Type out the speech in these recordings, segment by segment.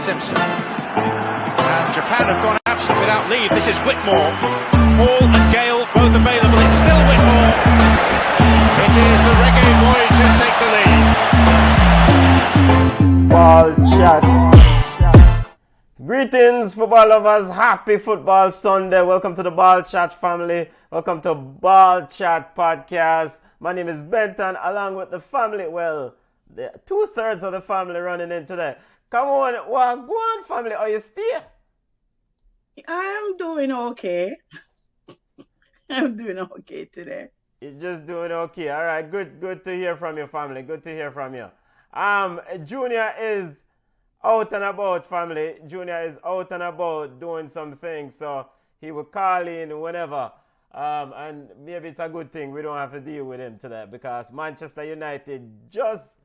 Simpson. And Japan have gone absent without leave. This is Whitmore. Hall and Gale both available. It's still Whitmore. It is the Reggae Boys who take the lead. Ballchat. Greetings, football lovers. Happy Football Sunday. Welcome to the Ballchat family. Welcome to Ballchat podcast. My name is Benton, along with the family. Well, the 2/3 of the family running in today. Come on, well, go on, family. Are you still? I'm doing okay. I'm doing okay today. You're just doing okay. All right, good to hear from your family. Good to hear from you. Junior is out and about, family. Junior is out and about doing some things, so he will call in whenever. And maybe it's a good thing we don't have to deal with him today, because Manchester United just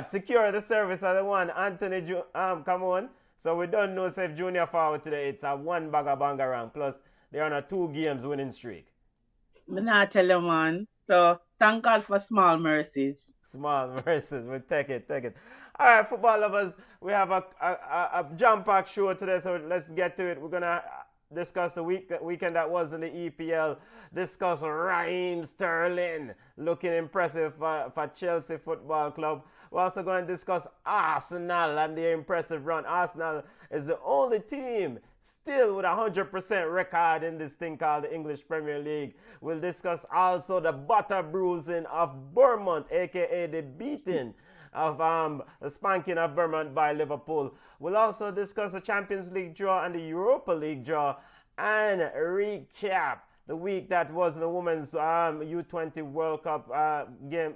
secure the service of the one Anthony come on. So we don't know if Junior forward today. It's a one bagger bangarang. Plus they're on a 2 games winning streak. Me not tell you, man. So thank God for small mercies. Small mercies. We take it. All right, football lovers. We have a jam-packed show today, so let's get to it. We're gonna discuss the weekend that was in the EPL. Discuss Raheem Sterling looking impressive for Chelsea Football Club. We're also going to discuss Arsenal and their impressive run. Arsenal is the only team still with a 100% record in this thing called the English Premier League. We'll discuss also the butter bruising of Bournemouth, aka the beating of the spanking of Bournemouth by Liverpool. We'll also discuss the Champions League draw and the Europa League draw, and recap the week that was the women's U20 World Cup game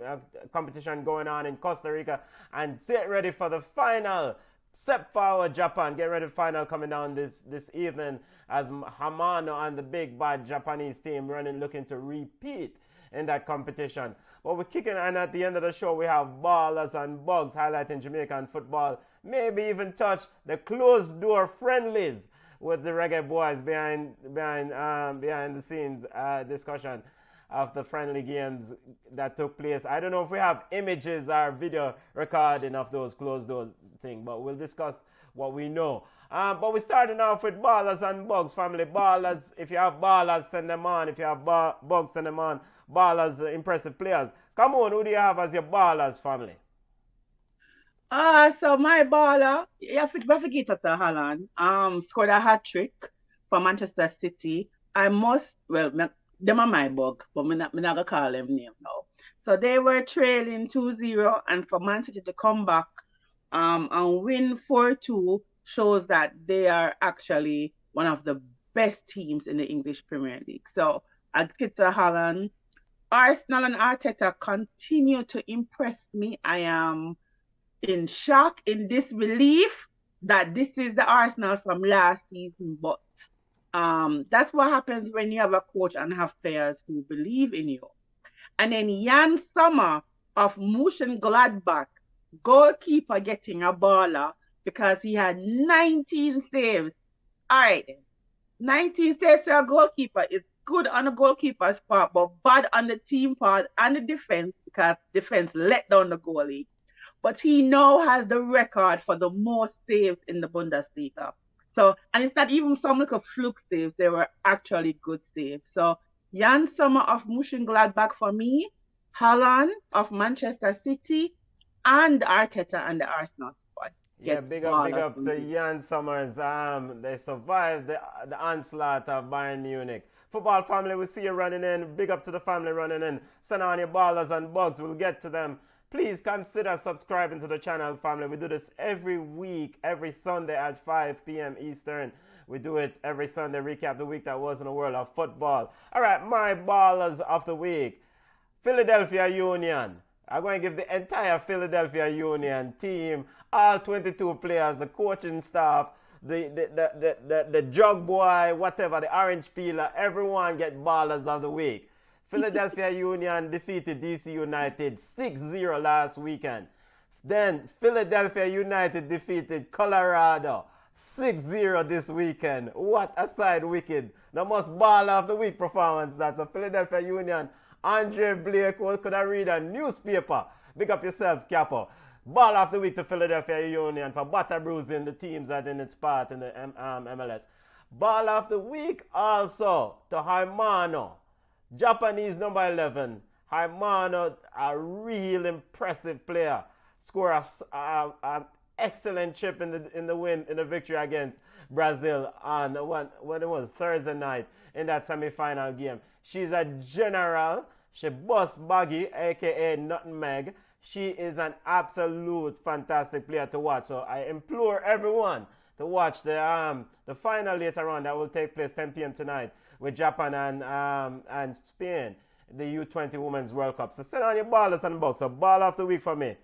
competition going on in Costa Rica, and get ready for the final. Step forward, Japan. Get ready for the final coming down this evening, as Hamano and the big bad Japanese team looking to repeat in that competition. But we're kicking, and at the end of the show we have Ballers and Bugs highlighting Jamaican football. Maybe even touch the closed door friendlies with the Reggae Boys behind the scenes discussion of the friendly games that took place. I don't know if we have images or video recording of those closed doors thing, but we'll discuss what we know. But we're starting off with Ballers and Bugs, family. Ballers, if you have ballers, send them on. If you have Bugs, send them on. Ballers, impressive players. Come on, who do you have as your ballers, family? So my baller, you forget to Haaland, scored a hat-trick for Manchester City. them are my bug, but I'm not gonna call them name now. So they were trailing 2-0, and for Man City to come back and win 4-2 shows that they are actually one of the best teams in the English Premier League. So I'd get to Haaland. Arsenal and Arteta continue to impress me. I am in shock, in disbelief that this is the Arsenal from last season, but that's what happens when you have a coach and have players who believe in you. And then Jan Sommer of Mönchengladbach, goalkeeper, getting a baller because he had 19 saves. All right, 19 saves for a goalkeeper is good on the goalkeeper's part, but bad on the team part and the defense, because defense let down the goalie. But he now has the record for the most saves in the Bundesliga. So, and it's not even some little fluke saves, they were actually good saves. So Jan Sommer of Mönchengladbach for me, Haaland of Manchester City, and Arteta and the Arsenal squad. Yeah, big up to Jan Sommers. They survived the onslaught of Bayern Munich. Football family, we see you running in. Big up to the family running in. Send on your ballers and bugs. We'll get to them. Please consider subscribing to the channel, family. We do this every week, every Sunday at 5 p.m. Eastern. We do it every Sunday, recap the week that was in the world of football. All right, my ballers of the week. Philadelphia Union. I'm going to give the entire Philadelphia Union team, all 22 players, the coaching staff, the jug boy, whatever, the orange peeler, everyone get ballers of the week. Philadelphia Union defeated DC United 6-0 last weekend. Then Philadelphia United defeated Colorado 6-0 this weekend. What a side wicked. The most baller of the week performance. That's a Philadelphia Union. Andre Blake, what could I read a newspaper? Big up yourself, Capo. Ball of the week to Philadelphia Union for butter bruising the teams that in its part in the MLS. Ball of the week also to Haimano, Japanese number 11. Haimano, a real impressive player. Score a excellent chip in the win in the victory against Brazil on when it was Thursday night in that semi-final game. She's a general. She busts Baggy, aka Nutmeg. She is an absolute fantastic player to watch. So I implore everyone to watch the final later on that will take place 10 p.m. tonight with Japan and Spain, the U20 Women's World Cup. So send on your ballers and bucks. So ball of the week for me.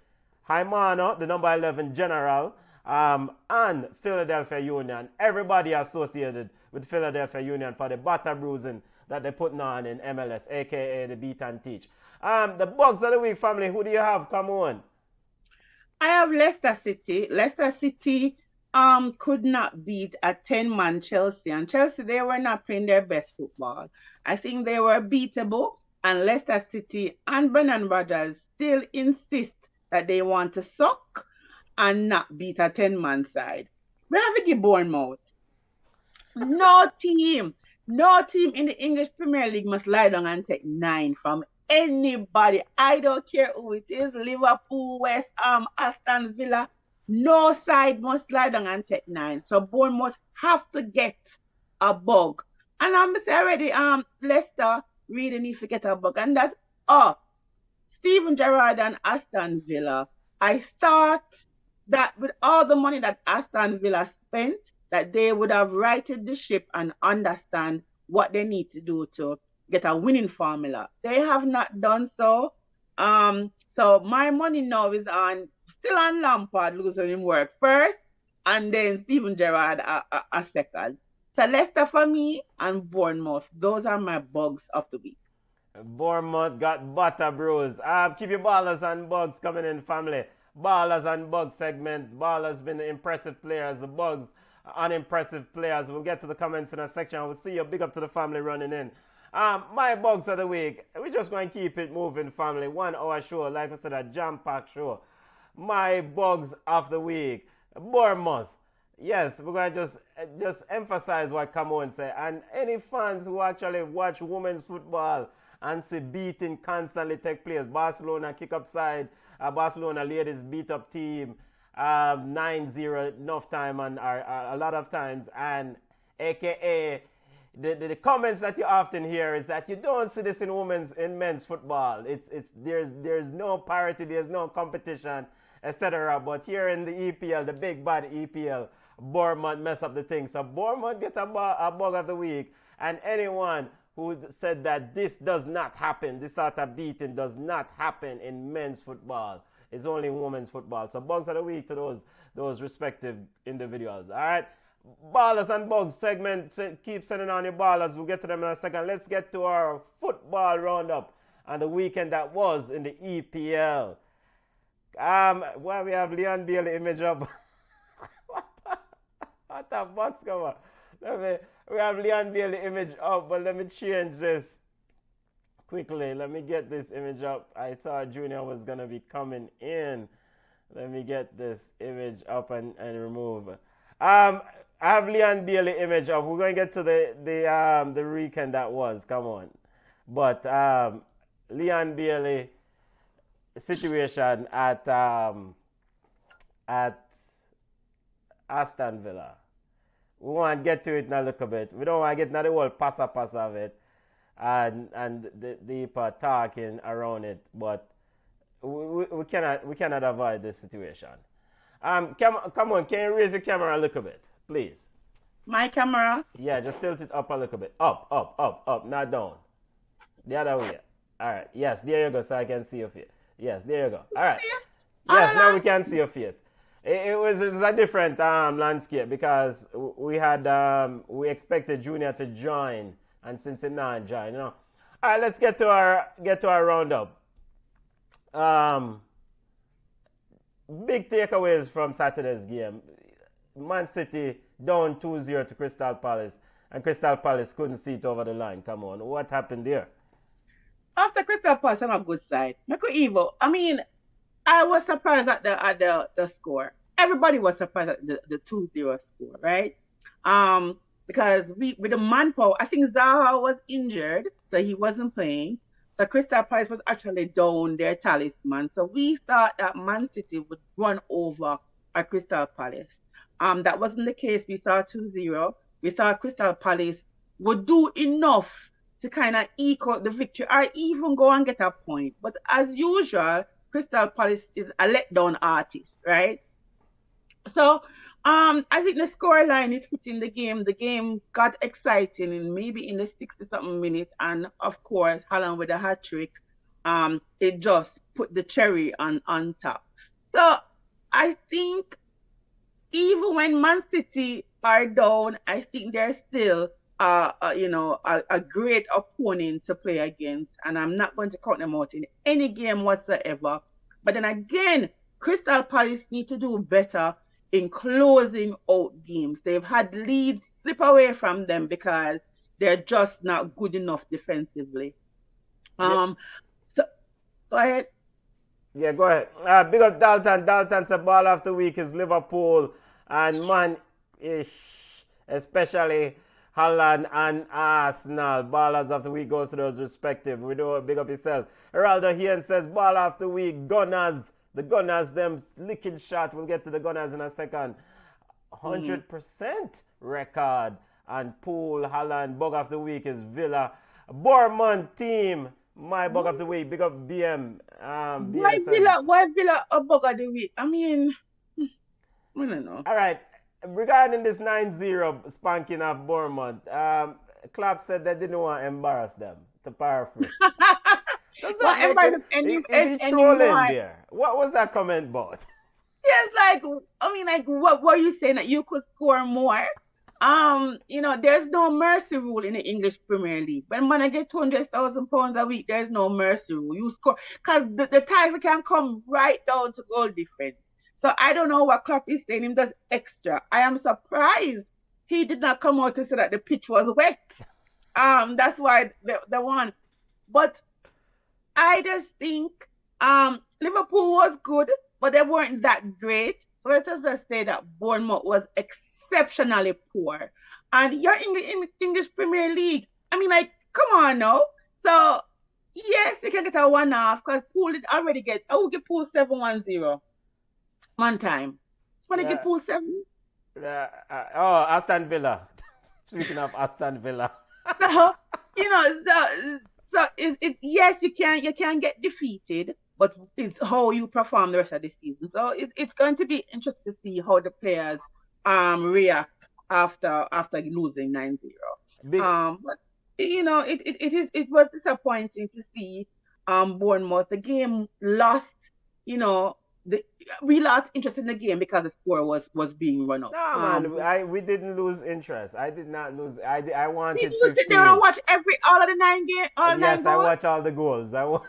Haimano, the number 11 general, and Philadelphia Union. Everybody associated with Philadelphia Union for the butter bruising that they're putting on in MLS, aka the beat and teach. The bugs of the week, family. Who do you have? Come on. I have Leicester City. Leicester City could not beat a 10-man Chelsea. And Chelsea, they were not playing their best football. I think they were beatable. And Leicester City and Brendan Rodgers still insist that they want to suck and not beat a 10-man side. We have to give Bournemouth. No team in the English Premier League must lie down and take 9 from anybody. I don't care who it is, Liverpool, West Ham, Aston Villa. No side must lie down and take 9. So Bournemouth have to get a bug. And I'm say already, Leicester really need to get a bug. And that's Steven Gerrard and Aston Villa. I thought that with all the money that Aston Villa spent, that they would have righted the ship and understand what they need to do to get a winning formula. They have not done so. So my money now is still on Lampard losing him work first, and then Steven Gerrard a second. So Leicester for me and Bournemouth. Those are my bugs of the week. Bournemouth got butter bruise. Keep your ballers and bugs coming in, family. Ballers and bugs segment. Ballers been the impressive players. The bugs unimpressive players. We'll get to the comments in a section. We'll see you. Big up to the family running in. My bugs of the week. We're just going to keep it moving, family. 1 hour show. Like I said, a jam-packed show. My bugs of the week. Bournemouth. Yes, we're going to just emphasize what Camon said. And any fans who actually watch women's football and see beating constantly take place. Barcelona kick up side. Barcelona ladies beat up team. 9-0 enough time and a lot of times, and aka the comments that you often hear is that you don't see this in men's football. There's no parity, there's no competition, etc. But here in the EPL, the big bad EPL, Bournemouth mess up the thing. So Bournemouth get a bug of the week, and anyone who said that this does not happen, this sort of beating does not happen in men's football. It's only women's football. So bugs of the week to those respective individuals. All right. Ballers and bugs segment. Keep sending on your ballers. We'll get to them in a second. Let's get to our football roundup and the weekend that was in the EPL. Well, we have Leon Bailey image up. what the box cover? We have Leon Bailey image up, but let me change this. Quickly, let me get this image up. I thought Junior was going to be coming in. Let me get this image up and remove. I have Leon Bailey image up. We're going to get to the weekend that was. Come on. But Leon Bailey situation at Aston Villa. We want to get to it in a little bit. We don't want to get into the whole passa of it. And the talking around it, but we cannot avoid this situation. Come on, can you raise the camera a little bit, please? My camera? Yeah, just tilt it up a little bit. Up, not down. The other way. All right. Yes, there you go, so I can see your face. Yes, there you go. All right. Yes, now we can see your face. It was a different landscape because we we expected Junior to join. And since he not joined, All right, let's get to our roundup. Big takeaways from Saturday's game. Man City down 2-0 to Crystal Palace, and Crystal Palace couldn't see it over the line. Come on, what happened there? After Crystal Palace on a good side, I mean, I was surprised at the score. Everybody was surprised at the 2-0 score, right? Because we with the manpower, I think Zaha was injured, so he wasn't playing. So Crystal Palace was actually down their talisman. So we thought that Man City would run over at Crystal Palace. That wasn't the case. We saw 2-0. We thought Crystal Palace would do enough to kind of eke out the victory or even go and get a point. But as usual, Crystal Palace is a letdown artist, right? So I think the scoreline is putting the game. The game got exciting in maybe in the 60 something minutes, and of course, Haaland with a hat trick. It just put the cherry on top. So I think even when Man City are down, I think they're still a great opponent to play against, and I'm not going to count them out in any game whatsoever. But then again, Crystal Palace need to do better in closing out games. They've had leads slip away from them because they're just not good enough defensively. Yeah, So go ahead. yeah, go ahead. Big up Dalton. Dalton said ball of the week is Liverpool and man ish, especially Haaland and Arsenal. Ballers of the week goes to those respective. We do big up yourself. Geraldo Hien says ball of the week, Gunners. The Gunners, them licking shot. We'll get to the Gunners in a second. 100% record. And Pool, Haaland, bug of the week is Villa. Bournemouth team, my bug of the week. Big up BM. Why BM says, Villa a bug of the week? I mean, I don't know. all right. Regarding this 9-0 spanking of Bournemouth, Klopp said they didn't want to embarrass them, to paraphrase. Does Well, that make it? Is he trolling there? What was that comment about? Yes, like what were you saying that you could score more? There's no mercy rule in the English Premier League. When man I get £200,000 a week, there's no mercy rule. You score because the title can come right down to goal difference. So I don't know what Klopp is saying. Him does extra. I am surprised he did not come out to say that the pitch was wet. That's why the one. But I just think Liverpool was good, but they weren't that great. So let us just say that Bournemouth was exceptionally poor. And you're in the English Premier League. I mean, like, come on now. So, yes, you can get a one-off because Pool did already get, I will get Pool 7-1-0 one time. Just want to get Pool 7. Aston Villa. Speaking of Aston Villa. So, yes, you can get defeated, but it's how you perform the rest of the season. So it's going to be interesting to see how the players react after losing 9-0. But it was disappointing to see Bournemouth. The game lost, we lost interest in the game because the score was being run up. No, man, we didn't lose interest. I did not lose. I wanted Did you 15. sit there and watch all of the 9 games? Yes, I watch all the goals. I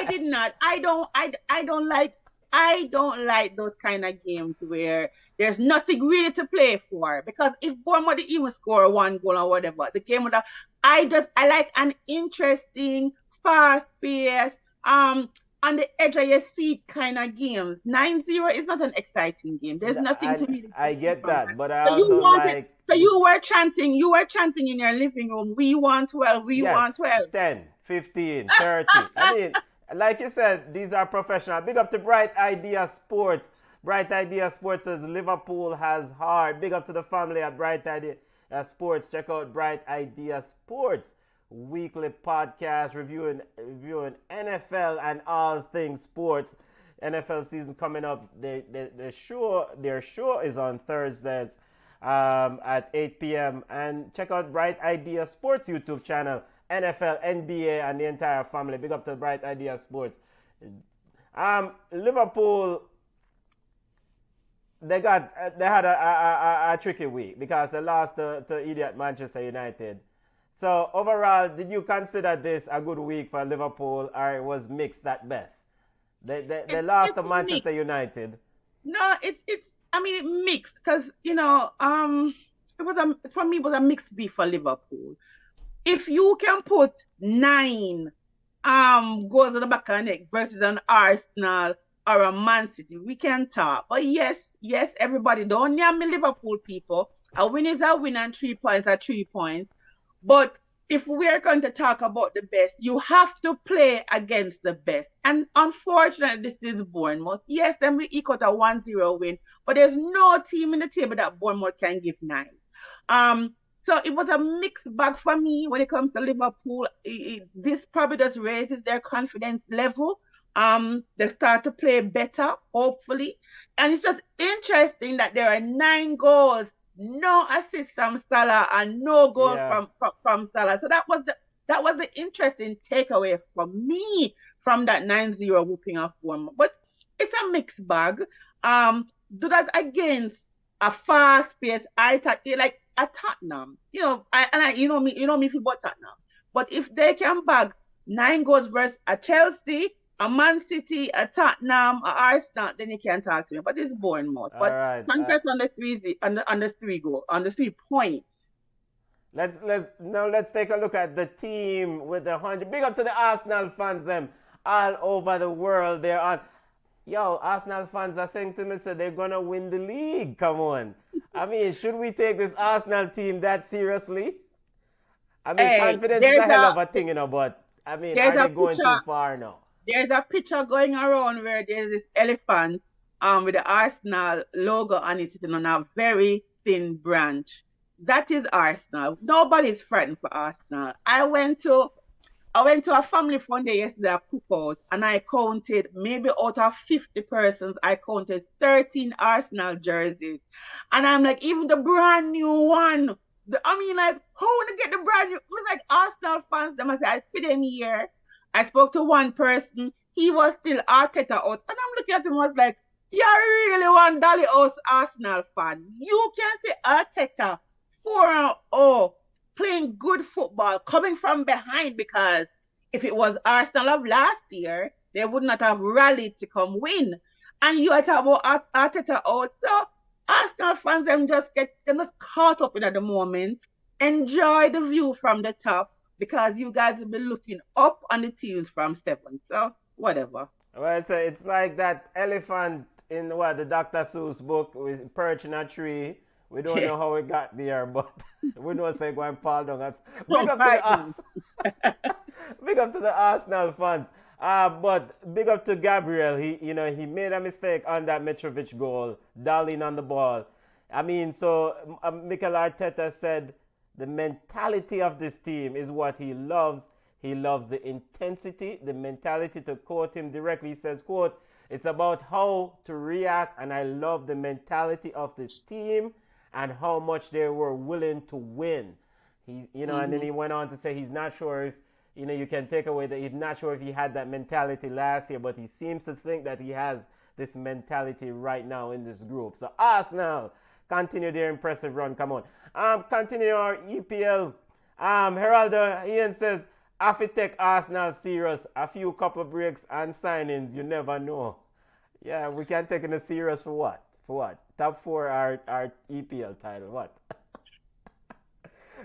did not. I don't like those kind of games where there's nothing really to play for. Because if Bournemouth even score one goal or whatever, the game would have. I like an interesting, fast pace, on the edge of your seat kind of games. 9-0 is not an exciting game. There's nothing to really. I get that, but I also like. So you were chanting in your living room. We want 12. We want 12. 10, 15, 30. I mean, like you said, these are professional. Big up to Bright Idea Sports. Bright Idea Sports says Liverpool has heart. Big up to the family at Bright Idea Sports. Check out Bright Idea Sports weekly podcast reviewing NFL and all things sports. NFL season coming up. Their show is on Thursdays at 8 p.m. And check out Bright Idea Sports YouTube channel. NFL, NBA, and the entire family. Big up to Bright Idea Sports. Liverpool, they had a tricky week because they lost to idiot Manchester United. So overall, did you consider this a good week for Liverpool, or it was mixed at best? They lost to Manchester United. No, it's mixed because for me it was a mixed beef for Liverpool. If you can put 9 goals at the back of the neck versus an Arsenal or a Man City, we can talk. But yes, everybody, don't name me Liverpool people. A win is a win and 3 points are 3 points. But if we're going to talk about the best, you have to play against the best. And unfortunately, this is Bournemouth. Yes, then we equal a 1-0 win, but there's no team in the table that Bournemouth can give 9. So it was a mixed bag for me when it comes to Liverpool. This probably just raises their confidence level. They start to play better, hopefully. And it's just interesting that there are 9 goals, no assists from Salah, and no goal from Salah. So that was the interesting takeaway for me from that 9-0 whooping of Bournemouth. But it's a mixed bag. Do that against a fast-paced attack like a Tottenham. You know me if you bought Tottenham. But if they can bag 9 goals versus a Chelsea, a Man City, a Tottenham, a Arsenal, then you can talk to me. But it's Bournemouth. But congrats on the 3 points. Let's take a look at the team with the 100. Big up to the Arsenal fans, them all over the world. They're on. Yo, Arsenal fans are saying to me, so they're gonna win the league. Come on. I mean, should we take this Arsenal team that seriously? I mean, confidence is a hell of a thing, but I mean, are they going too far now? There's a picture going around where there's this elephant with the Arsenal logo on it sitting on a very thin branch. That is Arsenal. Nobody's frightened for Arsenal. I went to a family fun day yesterday at Cookout, and I counted, maybe out of 50 persons, I counted 13 Arsenal jerseys. And I'm like, even the brand new one. How to get the brand new? It was like Arsenal fans, they must say, I fit them here. I spoke to one person, he was still Arteta out. And I'm looking at him, I was like, you're really one Dolly House Arsenal fan. You can say Arteta 4-0. Playing good football, coming from behind, because if it was Arsenal of last year, they would not have rallied to come win. And you are talking about Arteta out. So Arsenal fans, them just caught up in at the moment. Enjoy the view from the top, because you guys will be looking up on the teams from 7. So whatever. Well, so it's like that elephant in the Dr. Seuss book with perching a tree. We don't know how we got there, but we know say go and fall down. Big up to the Arsenal fans. But big up to Gabriel. He made a mistake on that Mitrovic goal, darling on the ball. I mean, so Mikel Arteta said the mentality of this team is what he loves. He loves the intensity, the mentality. To quote him directly, he says, quote, "It's about how to react, and I love the mentality of this team and how much they were willing to win." And then he went on to say he's not sure if, you can take away that he's not sure if he had that mentality last year, but he seems to think that he has this mentality right now in this group. So Arsenal continue their impressive run. Come on. Continue our EPL. Heraldo Ian says, "If you take Arsenal serious, a few couple breaks and signings, you never know." Yeah, we can take it serious for what? Top 4 our EPL title. What?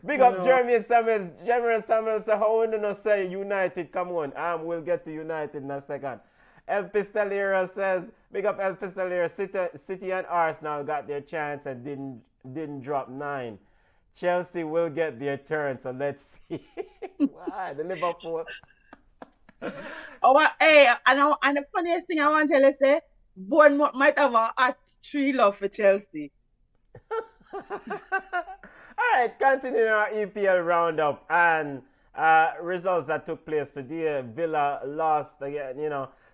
Big up Jeremy Samuels. Jeremy Samuels said, "How would you say United? Come on." We'll get to United in a second. El Pistolero says, big up El Pistolero. City and Arsenal got their chance and didn't drop 9. Chelsea will get their turn, so let's see. Why? The Liverpool. And the funniest thing I want to tell you is, Bournemouth might have a 3 love for Chelsea. All right, continuing our EPL roundup and results that took place today. Villa lost again,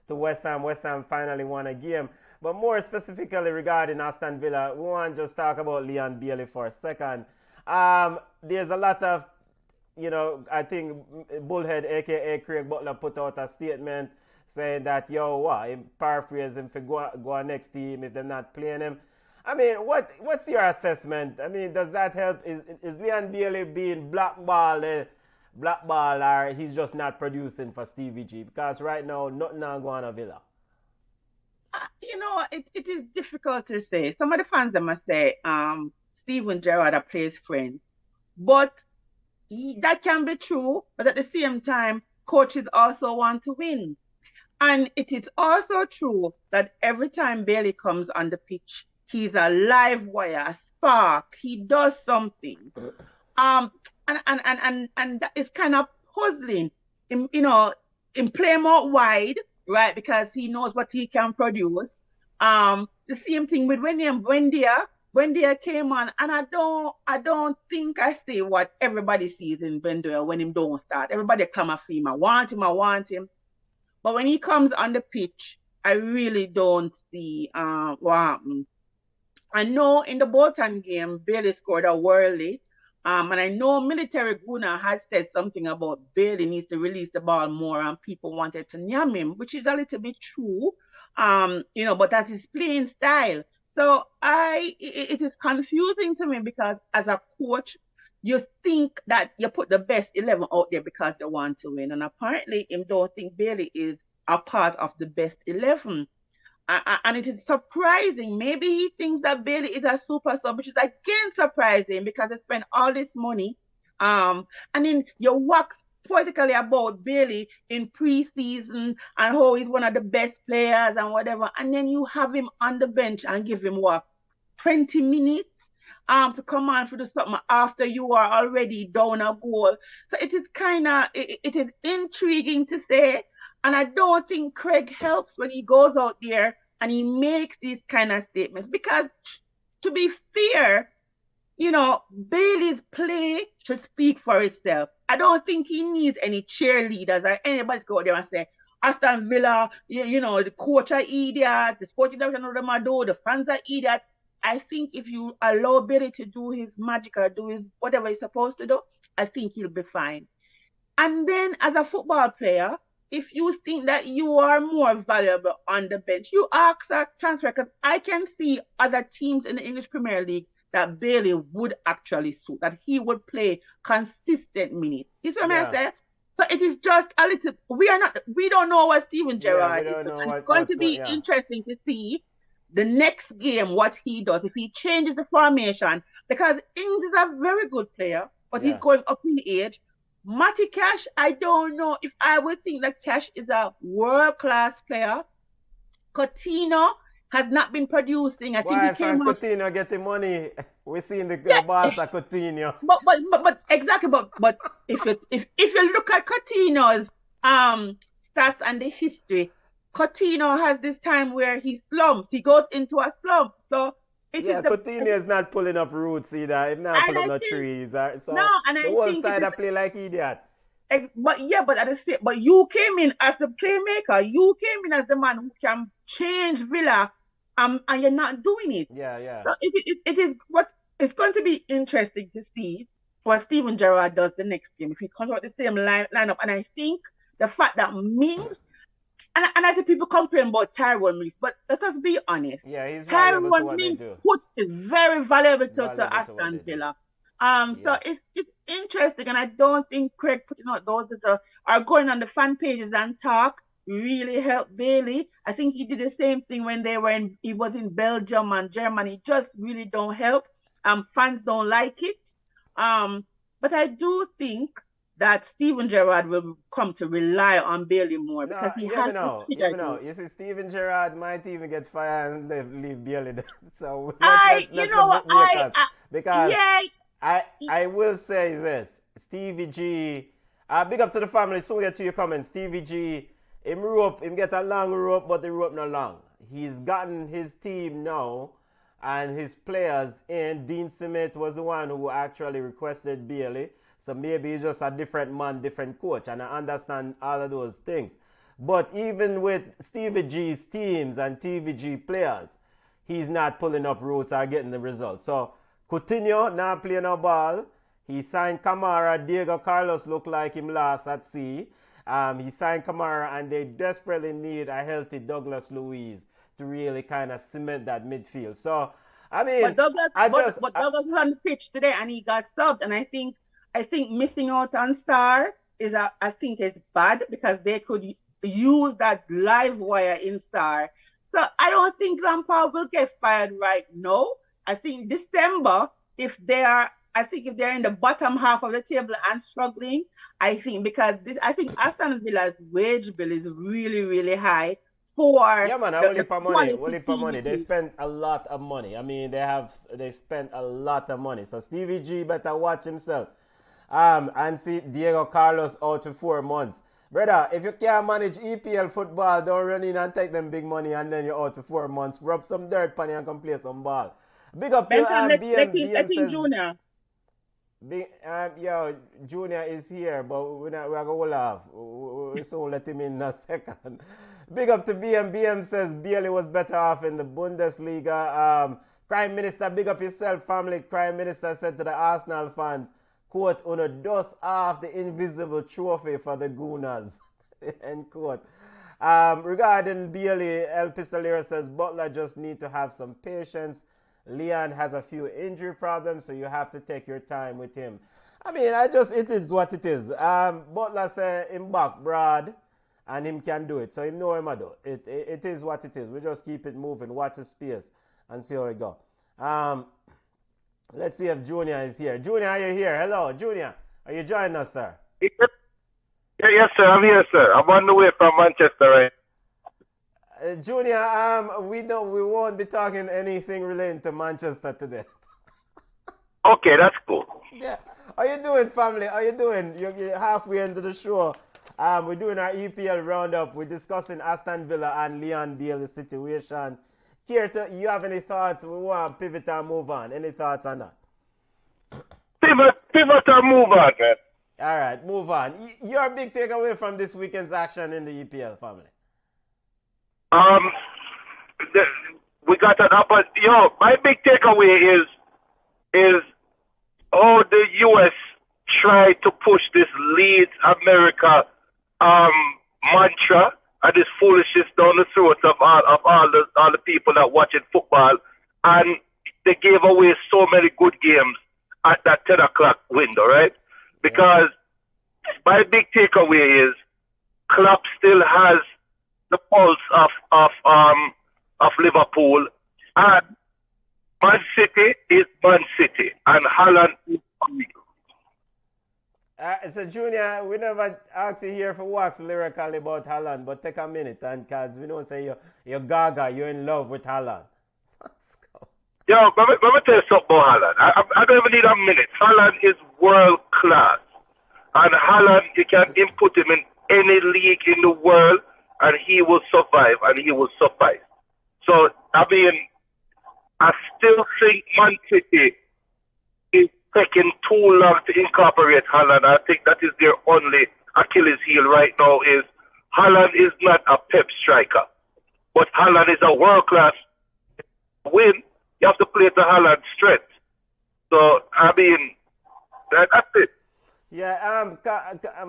to West Ham. West Ham finally won a game. But more specifically regarding Aston Villa, we want to just talk about Leon Bailey for a second. There's a lot of, I think Bullhead, a.k.a. Craig Butler, put out a statement saying that, paraphrase him for go on next team if they're not playing him. I mean, what's your assessment? I mean, does that help? Is Leon Bailey being blackballed, or he's just not producing for Stevie G? Because right now, nothing going on at Villa. It is difficult to say. Some of the fans, they must say, Steven Gerrard are plays friends. But that can be true. But at the same time, coaches also want to win. And it is also true that every time Bailey comes on the pitch, he's a live wire, a spark. He does something. Um, and that is kind of puzzling. In play more wide, right? Because he knows what he can produce. The same thing with Wendia. Wendia came on, and I don't think I see what everybody sees in Wendia when him don't start. Everybody clamor for him. I want him. I want him. But when he comes on the pitch, I really don't see what happened. I know in the Bolton game, Bailey scored a whirly. And I know Military Guna had said something about Bailey needs to release the ball more and people wanted to nyam him, which is a little bit true. But that's his playing style. So it is confusing to me because as a coach, you think that you put the best 11 out there because you want to win. And apparently, him don't think Bailey is a part of the best 11. And it is surprising. Maybe he thinks that Bailey is a super sub, which is again surprising because they spend all this money. And then you wax politically about Bailey in preseason and how he's one of the best players and whatever. And then you have him on the bench and give him what, 20 minutes to come on for the something after you are already down a goal. So it is it is intriguing to say. And I don't think Craig helps when he goes out there and he makes these kind of statements. Because to be fair, Bailey's play should speak for itself. I don't think he needs any cheerleaders or anybody to go out there and say, Aston Villa, the coach are idiot, the sporting director of the Mado, the fans are idiot. I think if you allow Bailey to do his magic or do his whatever he's supposed to do, I think he'll be fine. And then as a football player, if you think that you are more valuable on the bench, you ask a transfer, because I can see other teams in the English Premier League that Bailey would actually suit, that he would play consistent minutes. You see what I say? So it is just a little, we don't know what Steven Gerrard is. And it's going to be interesting to see the next game what he does, if he changes the formation, because Ings is a very good player, but he's going up in age. Matty Cash, I don't know if I would think that Cash is a world-class player. Coutinho has not been producing. I think he came on. Coutinho getting money. We're seeing the boss of Coutinho. But exactly. But if you look at Coutinho's stats and the history, Coutinho has this time where he slumps. He goes into a slump. So Coutinho is not pulling up roots either. He's not pulling up no trees. So the whole side I play like idiot. But you came in as the playmaker. You came in as the man who can change Villa, and you're not doing it. Yeah. So it's going to be interesting to see what Steven Gerrard does the next game if he comes out the same lineup. And I think the fact that Mings, and I see people complain about Tyrone Mings, but let us be honest. Yeah, he's Tyrone Mings is very valuable to Aston Villa. So it's interesting, and I don't think Craig putting out those that are going on the fan pages and talk really helped Bailey. I think he did the same thing when he was in Belgium and Germany. Just really don't help. Fans don't like it. But I do think that Steven Gerrard will come to rely on Bailey more because he has to figure it out. You see, Steven Gerrard might even get fired and leave Bailey there. So I will say this, Stevie G. Big up to the family. So we get to your comments. Stevie G. Him get a long rope, but the rope not long. He's gotten his team now and his players in. Dean Smith was the one who actually requested Bailey. So maybe he's just a different man, different coach. And I understand all of those things. But even with Stevie G's teams and TVG players, he's not pulling up roots or getting the results. So Coutinho not playing no ball. He signed Kamara. Diego Carlos looked like him last at sea. He signed Kamara, and they desperately need a healthy Douglas Luiz to really kind of cement that midfield. So, I mean, but Douglas was on the pitch today, and he got subbed. And I think missing out on Sarr is bad because they could use that live wire in Sarr. So I don't think Lampard will get fired right now. I think December, if they are I think if they're in the bottom half of the table and struggling, I think because I think Aston Villa's wage bill is really, really high for Yeah, man, I will the heap of money. Will quality heap of team money. it They is. spent a lot of money. I mean, they spent a lot of money. So Stevie G better watch himself. And see Diego Carlos out for 4 months. Brother, if you can't manage EPL football, don't run in and take them big money and then you're out for 4 months. Rub some dirt on you and come play some ball. Big up to Benson, let BM him says Junior. yo, Junior is here, but we're going to hold off. We so let him in a second. Big up to BM. BM says Bailey was better off in the Bundesliga. Prime Minister, big up yourself, family. Prime Minister said to the Arsenal fans, quote, "Uno dust off the invisible trophy for the Gooners." End quote. Regarding Bailey, El Pistolero says Butler just need to have some patience. Leon has a few injury problems, so you have to take your time with him. I mean, it is what it is. Butler say him back broad, and him can do it. So him know him a do. It is what it is. We just keep it moving, watch the space, and see how it go. Let's see if Junior is here. Junior, are you here? Hello, Junior. Are you joining us, sir? Yes, sir. I'm here, sir. I'm on the way from Manchester, right? Junior, we won't be talking anything relating to Manchester today. Okay, that's cool. Yeah. How you doing, family? How you doing? You're halfway into the show. We're doing our EPL roundup. We're discussing Aston Villa and Leon Bailey's situation. Kirta, you have any thoughts? We want to pivot and move on. Any thoughts on that? Pivot and move on, man. All right, move on. Your big takeaway from this weekend's action in the EPL, family? We got an upper. My big takeaway is how the US tried to push this Leeds America mantra and this foolishness down the throats of all the people that watching football, and they gave away so many good games at that 10 o'clock window, right? Because my big takeaway is Klopp still has the pulse of Liverpool, and Man City is Man City, and Haaland is So Junior, we never asked you here for wax lyrically about Haaland, but take a minute, and cause we don't say you're gaga, you're in love with Haaland. Let's go. Yo, let me tell you something about Haaland. I don't even need a minute. Haaland is world class, and Haaland, you can input him in any league in the world, and he will survive, and he will suffice. So I mean, I still think Man City is taking too long to incorporate Haaland. I think that is their only Achilles heel right now. Is Haaland is not a Pep striker, but Haaland is a world class win. You have to play to Haaland's strength. So I mean, that's it. Yeah,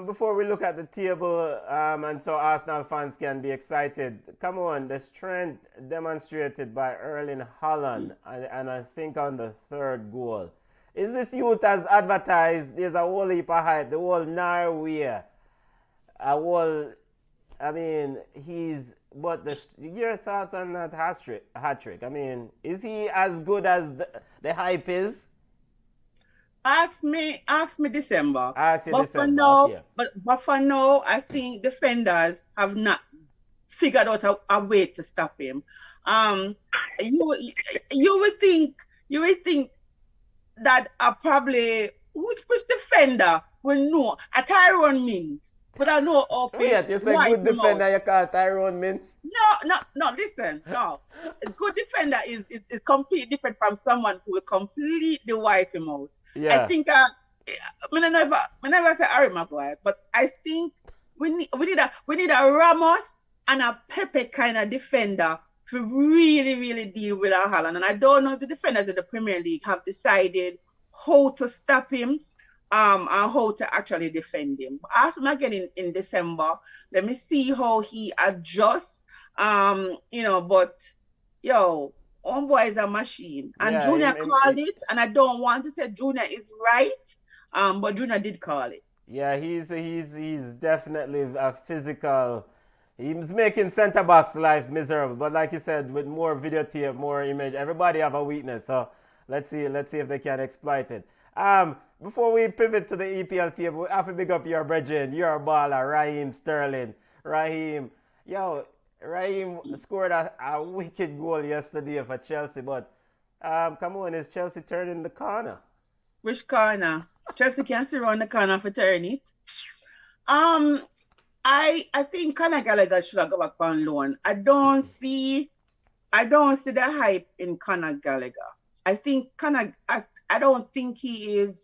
before we look at the table, and so Arsenal fans can be excited, come on, the strength demonstrated by Erling Haaland, and I think on the third goal. Is this youth as advertised? There's a whole heap of hype, the whole Norway, your thoughts on that hat trick? I mean, is he as good as the hype is? Ask me December. Ask you but December. For now, Okay. but for now, I think defenders have not figured out a way to stop him. You would think that probably which defender will know a Tyrone Mings, but I know of Wait, you say good defender, you call Tyrone Mintz? No, listen, no. A good defender is completely different from someone who will completely wipe him out. Yeah. I think I never say Harry Maguire, but I think we need a Ramos and a Pepe kind of defender to really, really deal with our Haaland. And I don't know if the defenders in the Premier League have decided how to stop him and how to actually defend him. Ask him again in December. Let me see how he adjusts. But Homeboy is a machine. And Yeah, Junior called it, and I don't want to say Junior is right, but Junior did call it. Yeah, he's definitely a physical. He's making centre backs' life miserable. But like you said, with more video tape, more image, everybody have a weakness. So let's see if they can exploit it. Before we pivot to the EPL table, we have to big up your brethren, your baller, Raheem Sterling. Raheem scored a wicked goal yesterday for Chelsea, but come on, is Chelsea turning the corner? Which corner? Chelsea can sit around the corner for turn it. I think Conor Gallagher should have gone back on loan. I don't see the hype in Conor Gallagher. I don't think he is.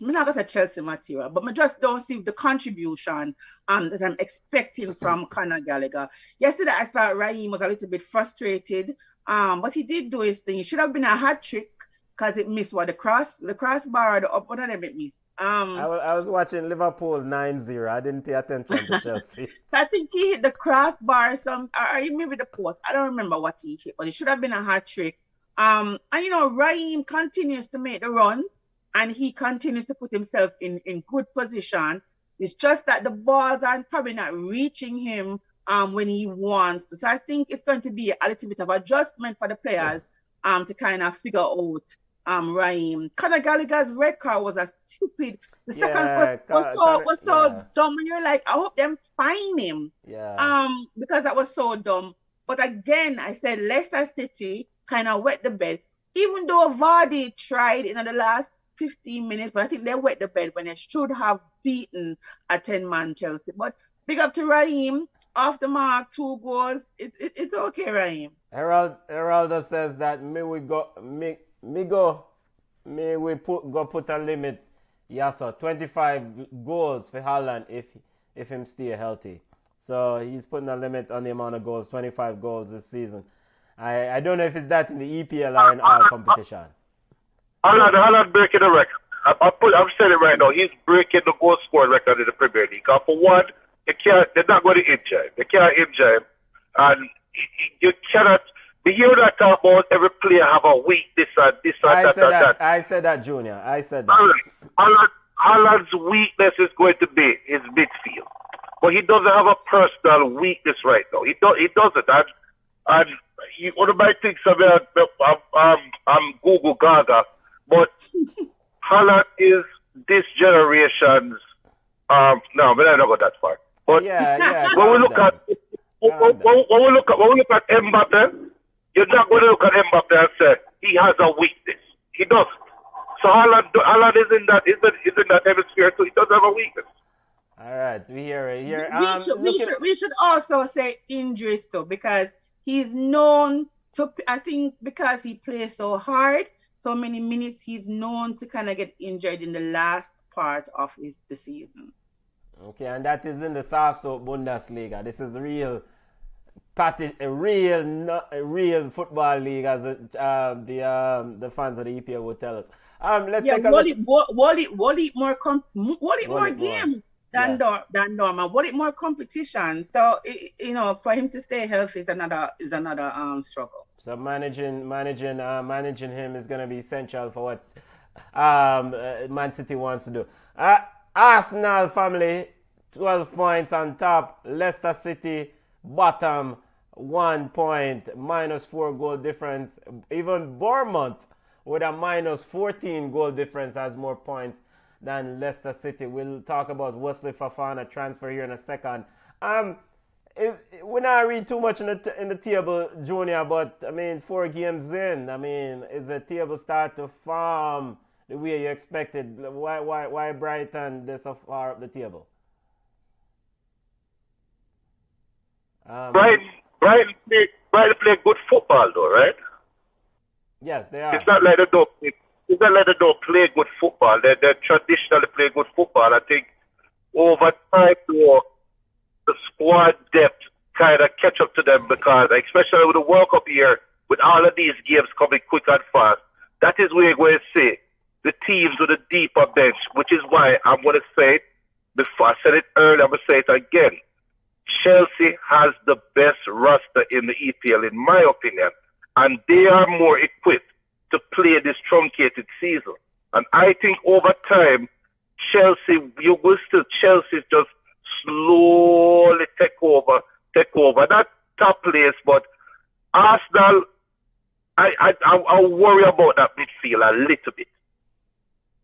I'm not gonna say Chelsea material, but I just don't see the contribution that I'm expecting from Conor Gallagher. Yesterday I thought Raheem was a little bit frustrated. But he did do his thing. It should have been a hat trick because it missed the crossbar or the up. What did it miss? I was watching Liverpool 9-0. I didn't pay attention to Chelsea. So I think he hit the crossbar or maybe the post. I don't remember what he hit, but it should have been a hat trick. And Raheem continues to make the runs and he continues to put himself in good position. It's just that the balls are probably not reaching him when he wants to. So I think it's going to be a little bit of adjustment for the players to kind of figure out Raheem. Conor Gallagher's red card was a stupid. The second was so dumb, and you're like, I hope them fine him. Yeah. Because that was so dumb. But again, I said Leicester City kind of wet the bed. Even though Vardy tried in the last 15 minutes, but I think they wet the bed when they should have beaten a 10-man Chelsea. But big up to Raheem. Off the mark, 2 goals. It's okay, Raheem. Heraldo says that put a limit. Yeah, so 25 goals for Haaland if him stay healthy. So he's putting a limit on the amount of goals, 25 goals this season. I don't know if it's that in the EPL or in all competition. Haaland breaking the record. I'm saying it right now. He's breaking the goal scoring record in the Premier League. For one, they're not going to injure him. They can't injure him. And you cannot be hearing that talk about every player have a weakness and this and that. I said that, Junior. I said that. Haaland's weakness is going to be his midfield. But he doesn't have a personal weakness right now. He doesn't. And one of my things I'm Google Gaga, but Haaland is this generation's no, but I don't go that far. But when we look at Mbappe, you're not going to look at Mbappe and say he has a weakness. He doesn't. So Haaland is in that hemisphere, so he doesn't have a weakness. All right, we hear it here. We should also say injuries too, because he's known to. I think because he plays so hard, so many minutes, he's known to kind of get injured in the last part of the season. Okay, and that is in the soft soap Bundesliga. This is real football league, as the fans of the EPL would tell us. Let's take a look. Wally more games than normal. Wally more competition. So for him to stay healthy is another struggle. So managing him is going to be essential for what Man City wants to do. Arsenal family, 12 points on top. Leicester City, bottom, 1 point, -4 goal difference. Even Bournemouth, with a -14 goal difference, has more points than Leicester City. We'll talk about Wesley Fofana transfer here in a second. We not read too much in the table, Junior, but 4 games in, is the table start to form the way you expected? Why Brighton this so far up the table? Brighton play good football though, right? Yes, they are. It's not like they don't play good football. They traditionally play good football. I think over time though, the squad depth kind of catch up to them, because especially with the World Cup year, with all of these games coming quick and fast, that is where you're going to see the teams with a deeper bench, which is why I'm going to say it before. I said it earlier, I'm going to say it again. Chelsea has the best roster in the EPL, in my opinion, and they are more equipped to play this truncated season. And I think over time, Chelsea just slowly take over that top place. But Arsenal, I worry about that midfield a little bit.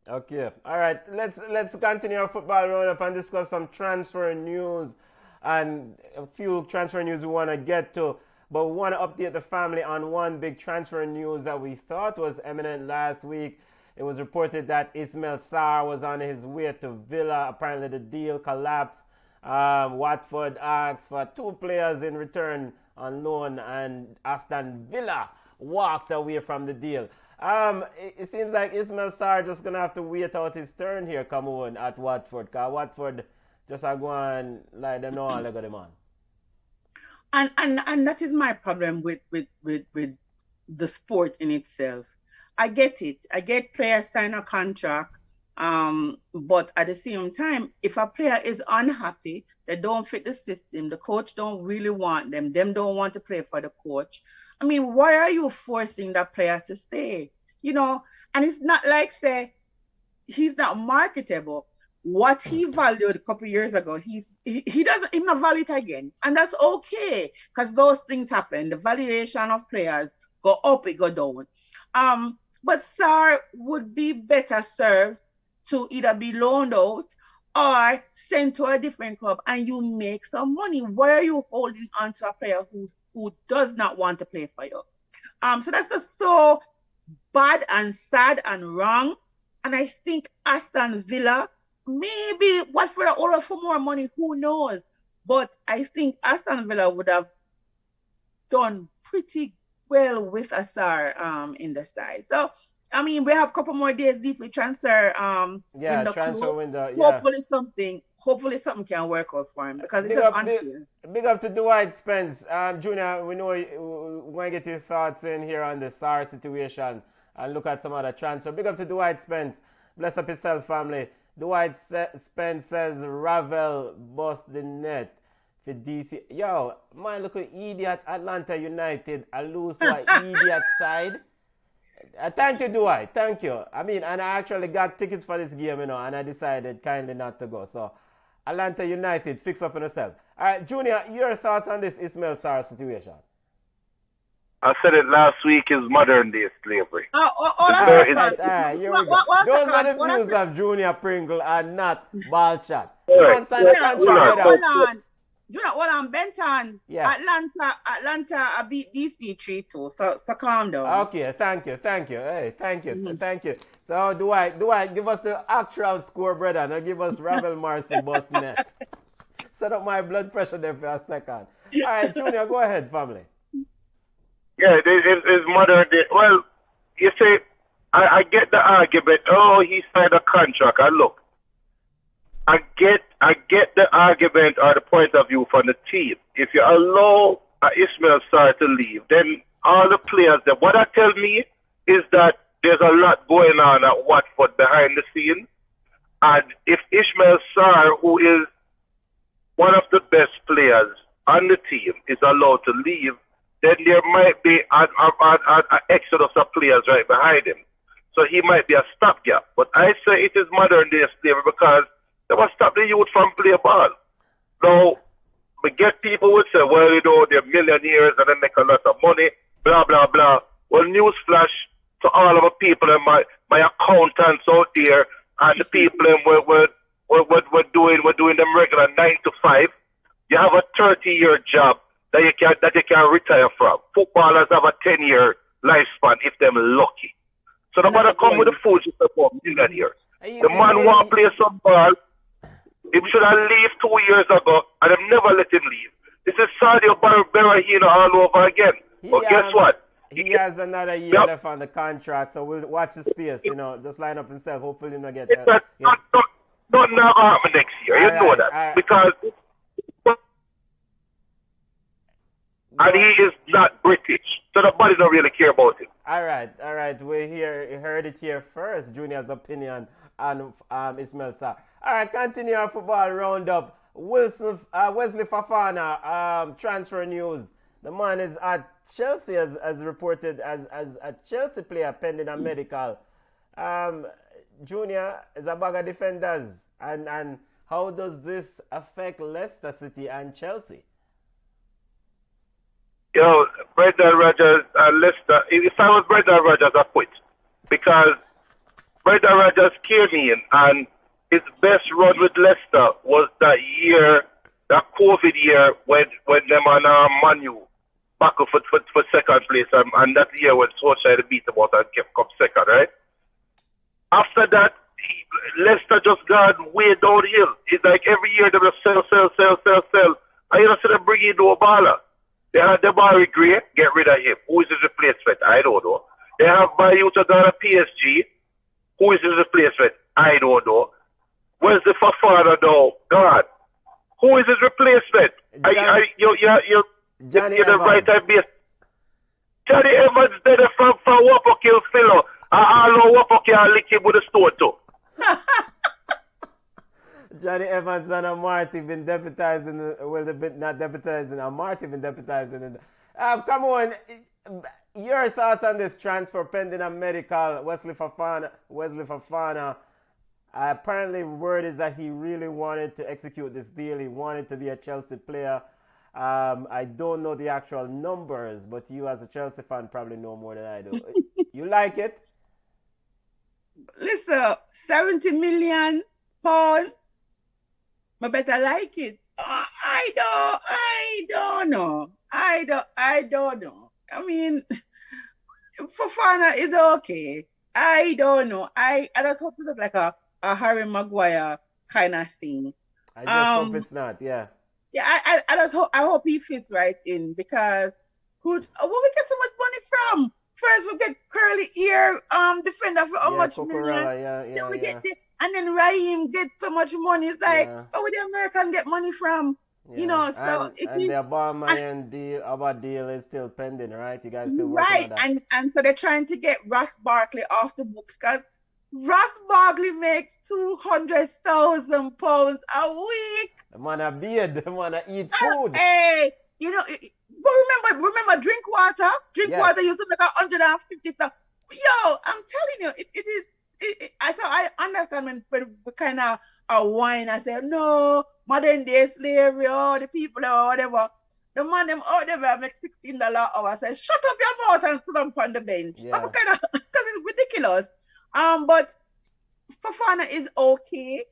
Okay. All right. Let's continue our football roundup and discuss some transfer news and a few transfer news we want to get to. But we want to update the family on one big transfer news that we thought was imminent last week. It was reported that Ismail Sarr was on his way to Villa. Apparently, the deal collapsed. Watford asked for 2 players in return on loan, and Aston Villa walked away from the deal. It seems like Ismail Sarr just gonna have to wait out his turn here, come on, at Watford, cause Watford just are going like they know all they got him on. And that is my problem with the sport in itself. I get it. I get players sign a contract, but at the same time, if a player is unhappy, they don't fit the system, the coach don't really want them don't want to play for the coach. I mean, why are you forcing that player to stay? You know, and it's not like, say, he's not marketable. What he valued a couple years ago, he doesn't even value it again. And that's okay, because those things happen. The valuation of players go up, it go down. But Sarr would be better served to either be loaned out or sent to a different club and you make some money. Why are you holding on to a player who does not want to play for you? So that's just so bad and sad and wrong. And I think Aston Villa, maybe Watford are order for more money, who knows? But I think Aston Villa would have done pretty well with a Sarr in the side. So, I mean, we have a couple more days deep with transfer window. Transfer window. Yeah. Hopefully something can work out for him, because it's Big just up, unfair. big up to Dwight Spence. Junior, we know we want to get your thoughts in here on the Sarr situation and look at some other transfer. Big up to Dwight Spence. Bless up yourself, family. Dwight Spence says Ravel bust the net for DC. Yo, man, look at idiot Atlanta United. I lose to an idiot side. Thank you, Dwight. Thank you. I mean, and I actually got tickets for this game, you know, and I decided kindly not to go. So, Atlanta United, fix up on yourself. All right, Junior, your thoughts on this Ismail Sarr situation? I said it last week, is modern day slavery. Here we go. Those are the views of Junior Pringle and not Ballchat. Hold on, Benton. Yeah. Atlanta beat DC 3-2. So calm down. Okay, thank you. Hey, thank you. So Dwight, give us the actual score, brother. Now give us Ravel Marcy bus net. Set up my blood pressure there for a second. All right, Junior, go ahead, family. Yeah, it's modern day. Well, you say, I get the argument. Oh, he signed a contract. And look, I get the argument or the point of view from the team. If you allow Ismail Sarr to leave, then all the players, what that tell me is that there's a lot going on at Watford behind the scenes. And if Ismail Sarr, who is one of the best players on the team, is allowed to leave, then there might be an exodus of players right behind him. So he might be a stopgap. But I say it is modern day slavery because they will stop the youth from playing ball. Now, we get people would say, well, you know, they're millionaires and they make a lot of money, blah, blah, blah. Well, newsflash to all of the people and my accountants out there and the people we're doing them regular 9 to 5. You have a 30-year job that you can retire from. Footballers have a 10-year lifespan if they're lucky. So nobody come with the food just about millionaires. The man want to play some ball. He should have left 2 years ago, and I've never let him leave. This is Sadio Berahino all over again. But guess what? He has another year left on the contract, so we'll watch the space. You know, just line up himself. Hopefully, he'll not get. Not now happen next year. You know that because. And he is not British, so nobody don't really care about him. All right. We heard it here first. Junior's opinion on Ismail Sarr. All right, continue our football roundup. Wesley Fofana, transfer news. The man is at Chelsea, as reported as a Chelsea player pending a medical. Junior is a bag of defenders, and how does this affect Leicester City and Chelsea? Yo, Brendan Rodgers and Leicester. If I was Brendan Rodgers, I quit. Because Brendan Rodgers came in, and his best run with Leicester was that year, that COVID year, when them and Man Utd battle for second place, and that year when Solskjaer beat them out and kept come second, right? After that, Leicester just gone way downhill. It's like every year they just sell. And you don't see them bring in no baller. They have the Barry Gray, get rid of him. Who is his replacement? I don't know. They have Man Utd on a PSG. Who is his replacement? I don't know. Where's the Fafana now? God. Who is his replacement? Johnny you're the Evans. right time base. Johnny Evans did it from Wapo kill Philo. I know Wapo can lick him with a stone too. Johnny Evans and Amarty been deputizing, well, they've been not deputizing, Amarty been deputizing. Come on, your thoughts on this transfer pending a medical? Wesley Fofana. Apparently, word is that he really wanted to execute this deal. He wanted to be a Chelsea player. I don't know the actual numbers, but you as a Chelsea fan probably know more than I do. You like it? Listen, 70 million pounds. I better like it. I don't know. I don't know. I mean, Fofana is okay. I don't know. I just hope it's like a Harry Maguire kind of thing. I just hope it's not. Yeah. Yeah, I hope he fits right in, because where we get so much money from? First we get curly ear defender for how much million? Then we get this, and then Raheem get so much money. It's like, where the American get money from? Yeah. You know, so and the Obama deal is still pending, right? You guys still working on that? And so they're trying to get Ross Barkley off the books, because Ross Barkley makes £200,000 a week. The man a beard, the man a eat food. Hey, you know, but remember drink water used to make 150,000. Yo, I'm telling you, I understand when we kind of whine and say, no, modern day slavery, or the people or whatever. The man them out there make $16 an hour. Say, shut up your mouth and sit up on the bench. Yeah. Because it's ridiculous. But Fofana is okay.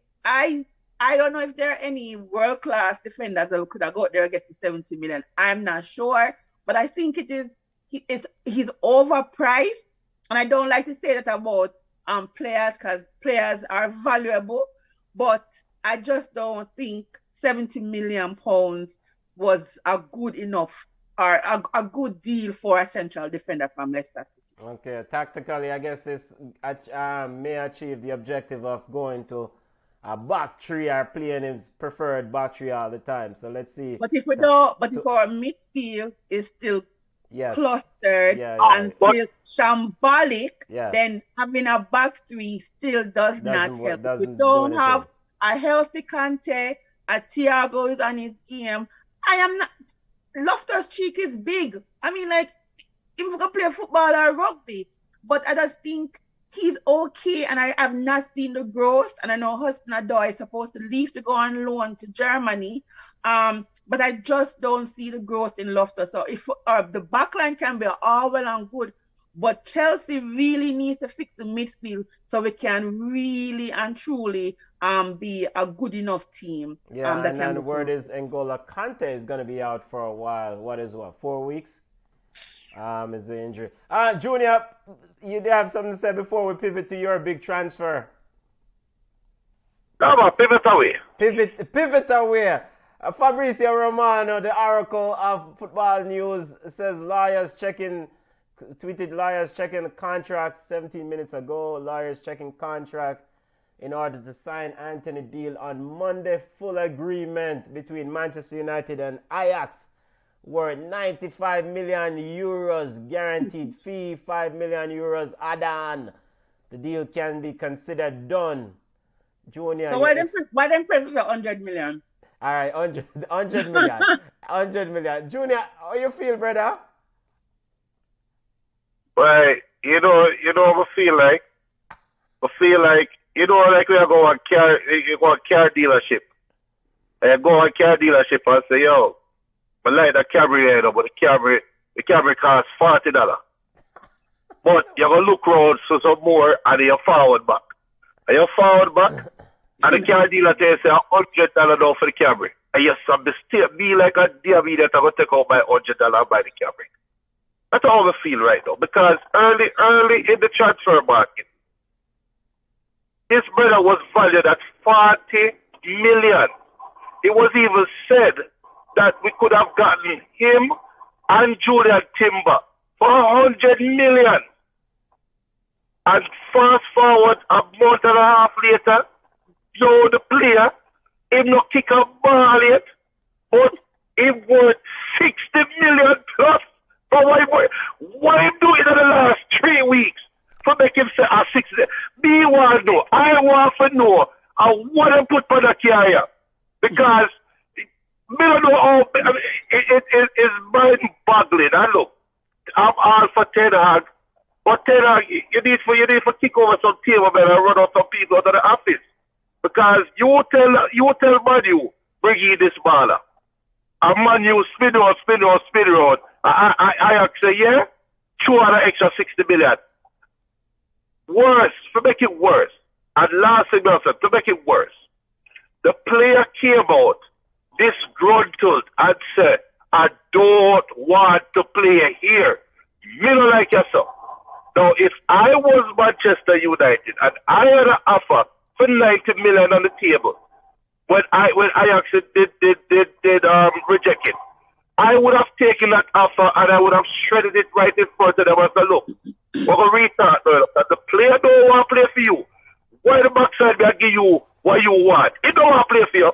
I don't know if there are any world-class defenders that could have got there and get to 70 million. I'm not sure, but I think he's overpriced, and I don't like to say that about players, because players are valuable, but I just don't think 70 million pounds was a good enough or a good deal for a central defender from Leicester City. Okay, tactically, I guess this may achieve the objective of going to a back three or playing his preferred back three all the time. So let's see. But if our midfield is still clustered and still shambolic, then having a back three still does not help. We don't have a healthy Kante, a Thiago is on his game. Loftus-Cheek is big. I mean, like, if we can play football or rugby, but I just think he's okay, and I have not seen the growth. And I know Hudson-Odoi is supposed to leave to go on loan to Germany, but I just don't see the growth in Loftus. So if the backline can be all well and good, but Chelsea really needs to fix the midfield so we can really and truly be a good enough team. Yeah, and then the word is N'Golo Kante is going to be out for a while. What, 4 weeks? Is the injury. Junior, you have something to say before we pivot to your big transfer? Come on, pivot away. Pivot away. Fabrizio Romano, the oracle of football news, says tweeted lawyers checking contract 17 minutes ago. Lawyers checking contract in order to sign Anthony deal on Monday. Full agreement between Manchester United and Ajax. Worth 95 million euros guaranteed fee, 5 million euros add-on. The deal can be considered done. Junior. So why them pay for 100 million? All right, 100 million. 100 million. Junior, how you feel, brother? Well, you know what I feel like? Like we are going to car dealership. And go on car dealership and say, yo, I like that Camry, but the Camry costs $40. But you're going to look round for some more and you're forward back. And you're forward back, and the car dealer tells you $100 now for the Camry. And you have to be like a DB that I'm going to take out my $100 and buy the Camry. That's how I feel right now. Because early in the transfer market, this brother was valued at 40 million. It was even said that we could have gotten him and Julian Timber for 100 million. And fast forward a month and a half later, Joe the player, him not kick a ball yet, but him worth 60 million plus. But what him do in the last 3 weeks for make him say 60? Me want to know. I want to know. I want to put on the carrier. Because me don't know how it's mind-boggling. And look, I'm all for Ten Hag. But Ten Hag, you need for kick over some table and run out some people out of the office. Because you tell Manu, bring in this baller. And Manu spin around. I say, yeah, 200 extra 60 million. Worse, to make it worse. And last thing I said, to make it worse, the player came out disgruntled and said, I don't want to play here. You don't like yourself. Now, if I was Manchester United and I had an offer for 90 million on the table, when Ajax did reject it, I would have taken that offer and I would have shredded it right in front of them and said, look, we're going to restart that the player don't want to play for you. Why the backside will give you what you want? He don't want to play for you.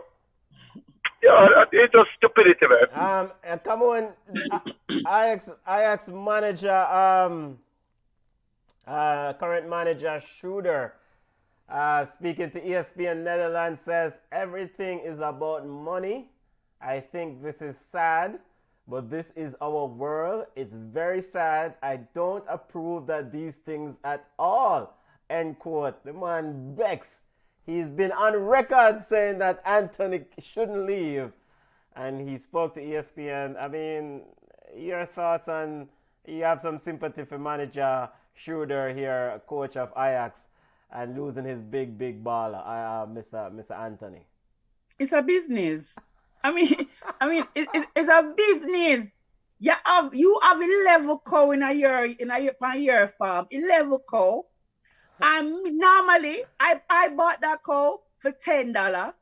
Yeah, it's just stupidity, man. Come on, Ajax manager, current manager Schroeder, speaking to ESPN Netherlands, says everything is about money. I think this is sad, but this is our world. It's very sad. I don't approve that these things at all. End quote. The man begs. He's been on record saying that Anthony shouldn't leave. And he spoke to ESPN. I mean, your thoughts on, you have some sympathy for manager Schroeder here, coach of Ajax, and losing his big baller, Mr. Anthony. It's a business. I mean, it's a business. You have 11 cow in a year farm. 11 cow. And normally, I bought that cow for $10,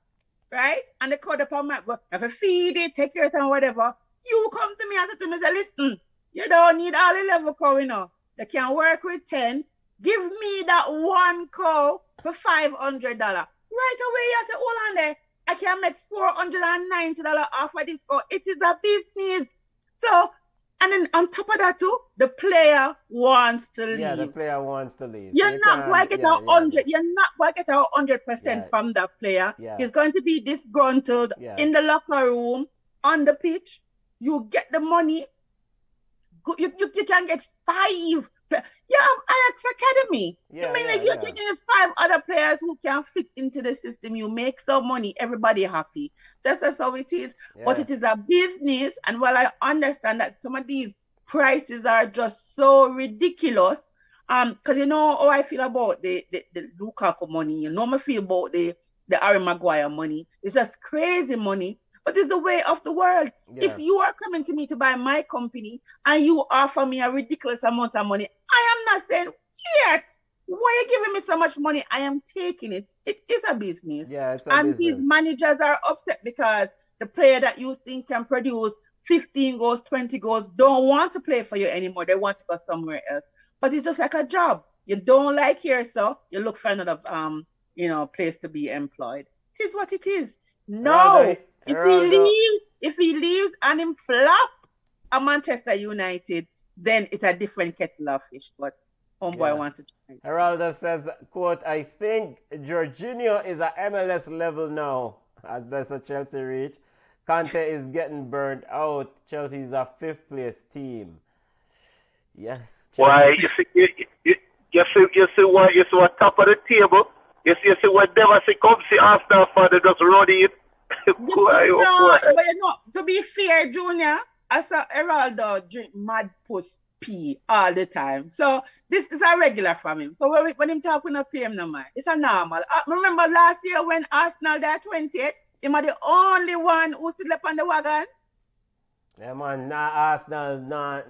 right? And the cow upon my, if I feed it, take care of it and whatever, you come to me and say to me, listen, you don't need all 11 cow, you know. You can work with 10. Give me that one cow for $500. Right away, you say, hold on there. I can make $490 off of this cow. It is a business. So, and then on top of that too, the player wants to leave. Yeah, the player wants to leave. You're not going to get 100. You're not going to get 100% from that player. Yeah. He's going to be disgruntled in the locker room, on the pitch. You get the money. You can get 5. You have Ajax Academy. You're getting 5 other players who can fit into the system. You make some money, everybody happy. That's how it is. Yeah. But it is a business, and while I understand that some of these prices are just so ridiculous, because you know how I feel about the Lukaku money. You know how I feel about the Harry Maguire money. It's just crazy money. But it's the way of the world. Yeah. If you are coming to me to buy my company and you offer me a ridiculous amount of money, I am not saying, yet, why are you giving me so much money? I am taking it. It is a business. Yeah, it's a business. These managers are upset because the player that you think can produce 15 goals, 20 goals, don't want to play for you anymore. They want to go somewhere else. But it's just like a job. You don't like here, so you look for another place to be employed. It is what it is. No. If he leaves and him flop at Manchester United, then it's a different kettle of fish. But homeboy wants to try. Geraldo says, quote, I think Jorginho is at MLS level now. That's a Chelsea reach. Conte is getting burned out. Chelsea is a 5th place team. Yes. Chelsea. Why? You see what top of the table? You see what never see come see Arsenal for they just run it. But you know, to be fair, Junior, I saw Geraldo drink mad puss P all the time. So this is a regular from him. So when him talk, we not pay him no mind. It's a normal. Remember last year when Arsenal there 20th, him are the only one who still up on the wagon. Yeah, man, nah, Arsenal, nah,